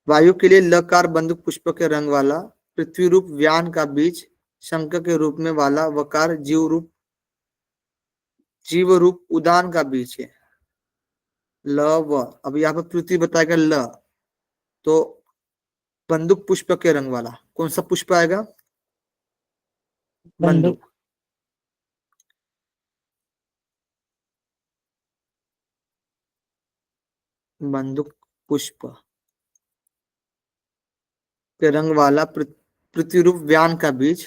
वायु के लिए लकार बंदूक पुष्प के रंग वाला पृथ्वी रूप व्यान का बीज शंख के रूप में वाला वकार जीव रूप उदान का बीज है। ल व अब यहाँ पर पृथ्वी बताएगा ल, तो बंदूक पुष्प के रंग वाला कौन सा पुष्प आएगा? बंदूक। बंदूक पुष्प के रंग वाला पृथ्वी रूप व्यान का बीज,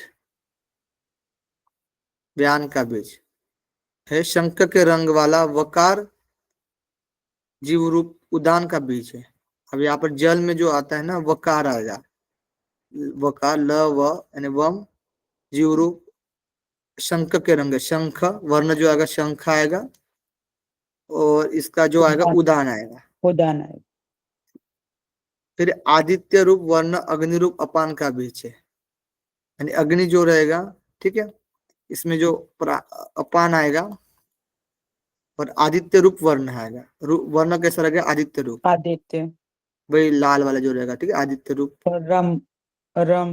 व्यान का बीज है। शंख के रंग वाला वकार जीव रूप उदान का बीज है। अब यहाँ पर जल में जो आता है ना वकार आएगा। वकार ल व यानी वम जीव रूप शंख के रंग, शंख वर्ण जो आएगा शंख आएगा। और इसका जो आएगा उदान आएगा। उदान आएगा। फिर आदित्य रूप वर्ण अग्नि रूप अपान का बीज है। यानी अग्नि जो रहेगा, ठीक है, इसमें जो अपान आएगा और आदित्य रूप वर्ण आएगा। वर्ण कैसा रहेगा? आदित्य रूप। आदित्य वही लाल वाला जो रहेगा। ठीक है। आदित्य रूप और रम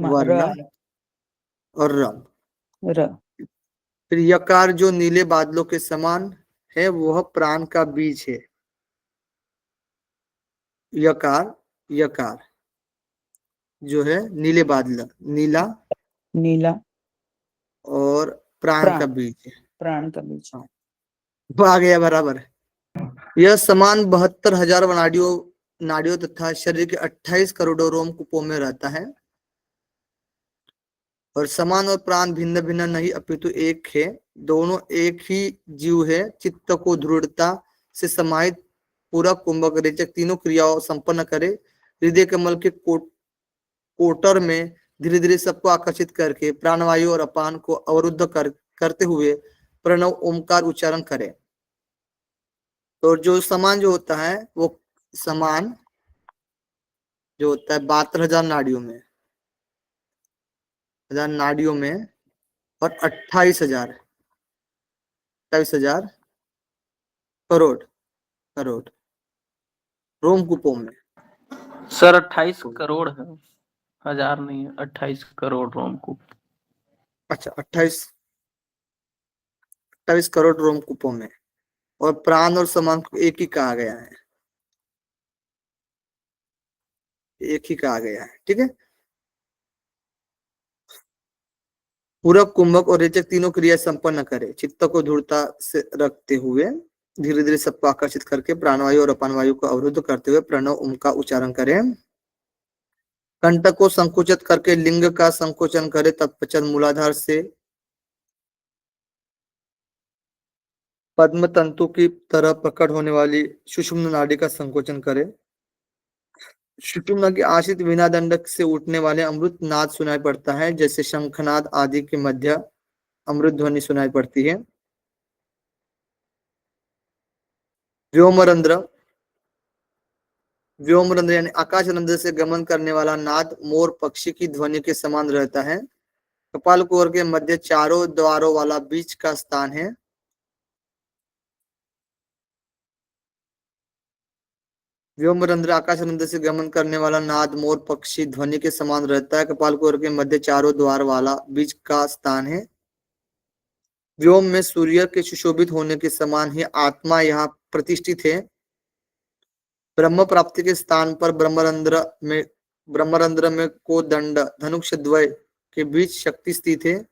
वर्ण और रम। र फिर यकार जो नीले बादलों के समान है वह प्राण का बीज है। यकार, यकार जो है नीले बादल, नीला नीला और प्राण का बीज है। प्राण का बीज। आ गया बराबर। यह समान 72,000 नाड़ियों तथा शरीर के 28 करोड़ों रोम कूपों में रहता है। और समान और प्राण भिन्न भिन्न नहीं अपितु एक है, दोनों एक ही जीव है। चित्त को दृढ़ता से समाहित पूरा कुंभक रेचक तीनों क्रियाओं संपन्न करे, हृदय कमल के कोटर में धीरे धीरे सबको आकर्षित करके प्राणवायु और अपान को अवरुद्ध करते हुए प्रणव ओमकार उच्चारण करे। तो जो समान जो होता है वो समान जो होता है 72,000 नाड़ियों में, 1000 नाड़ियों में, और 28,000 करोड़ करोड़ रोमकूपों में। सर 28 करोड़ है, 1000 नहीं है, 28 करोड़ रोमकूप। अच्छा, 28 करोड़ रोमकूपों में, और प्राण और समान को एक ही कहा गया है, एक ही कहा गया है। ठीक है, पूरक कुंभक और रेचक तीनों क्रिया संपन्न करे, चित्त को दृढ़ता से रखते हुए धीरे धीरे सबको आकर्षित करके प्राणवायु और अपान वायु को अवरुद्ध करते हुए प्रणव ओम का उच्चारण करें। कंठ को संकुचित करके लिंग का संकोचन करे, तत्पश्चात मूलाधार से पद्म तंतु की तरह प्रकट होने वाली सुषुम्ना नाड़ी का संकोचन करे। सुषुम्ना की आश्रित वीणा दंडक से उठने वाले अमृत नाद सुनाई पड़ता है, जैसे शंखनाद आदि के मध्य अमृत ध्वनि सुनाई पड़ती है। व्योमरंध्र, व्योमरंध्र यानी आकाश रंध्र से गमन करने वाला नाद मोर पक्षी की ध्वनि के समान रहता है। कपाल कुहर के मध्य चारों द्वारों वाला बीच का स्थान है। व्योमरंध्र आकाश रंध्र से गमन करने वाला नाद मोर पक्षी ध्वनि के समान रहता है। कपाल कुहर के मध्य चारों द्वार वाला बीच का स्थान है। व्योम में सूर्य के सुशोभित होने के समान ही आत्मा यहाँ प्रतिष्ठित है। ब्रह्म प्राप्ति के स्थान पर ब्रह्मरंध्र में को दंड धनुष द्वय के बीच शक्ति स्थित है।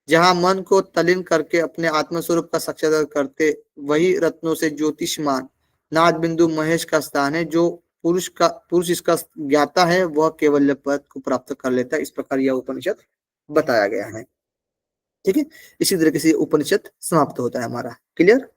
जहां मन को तल्लीन करके अपने आत्मस्वरूप का साक्षात्कार करते वही रत्नों से ज्योतिषमान नाद बिंदु महेश का स्थान है। जो पुरुष इसका ज्ञाता है वह केवल्य पद को प्राप्त कर लेता है। इस प्रकार यह उपनिषद बताया गया है। ठीक है, इसी तरीके से उपनिषद समाप्त होता है हमारा। क्लियर।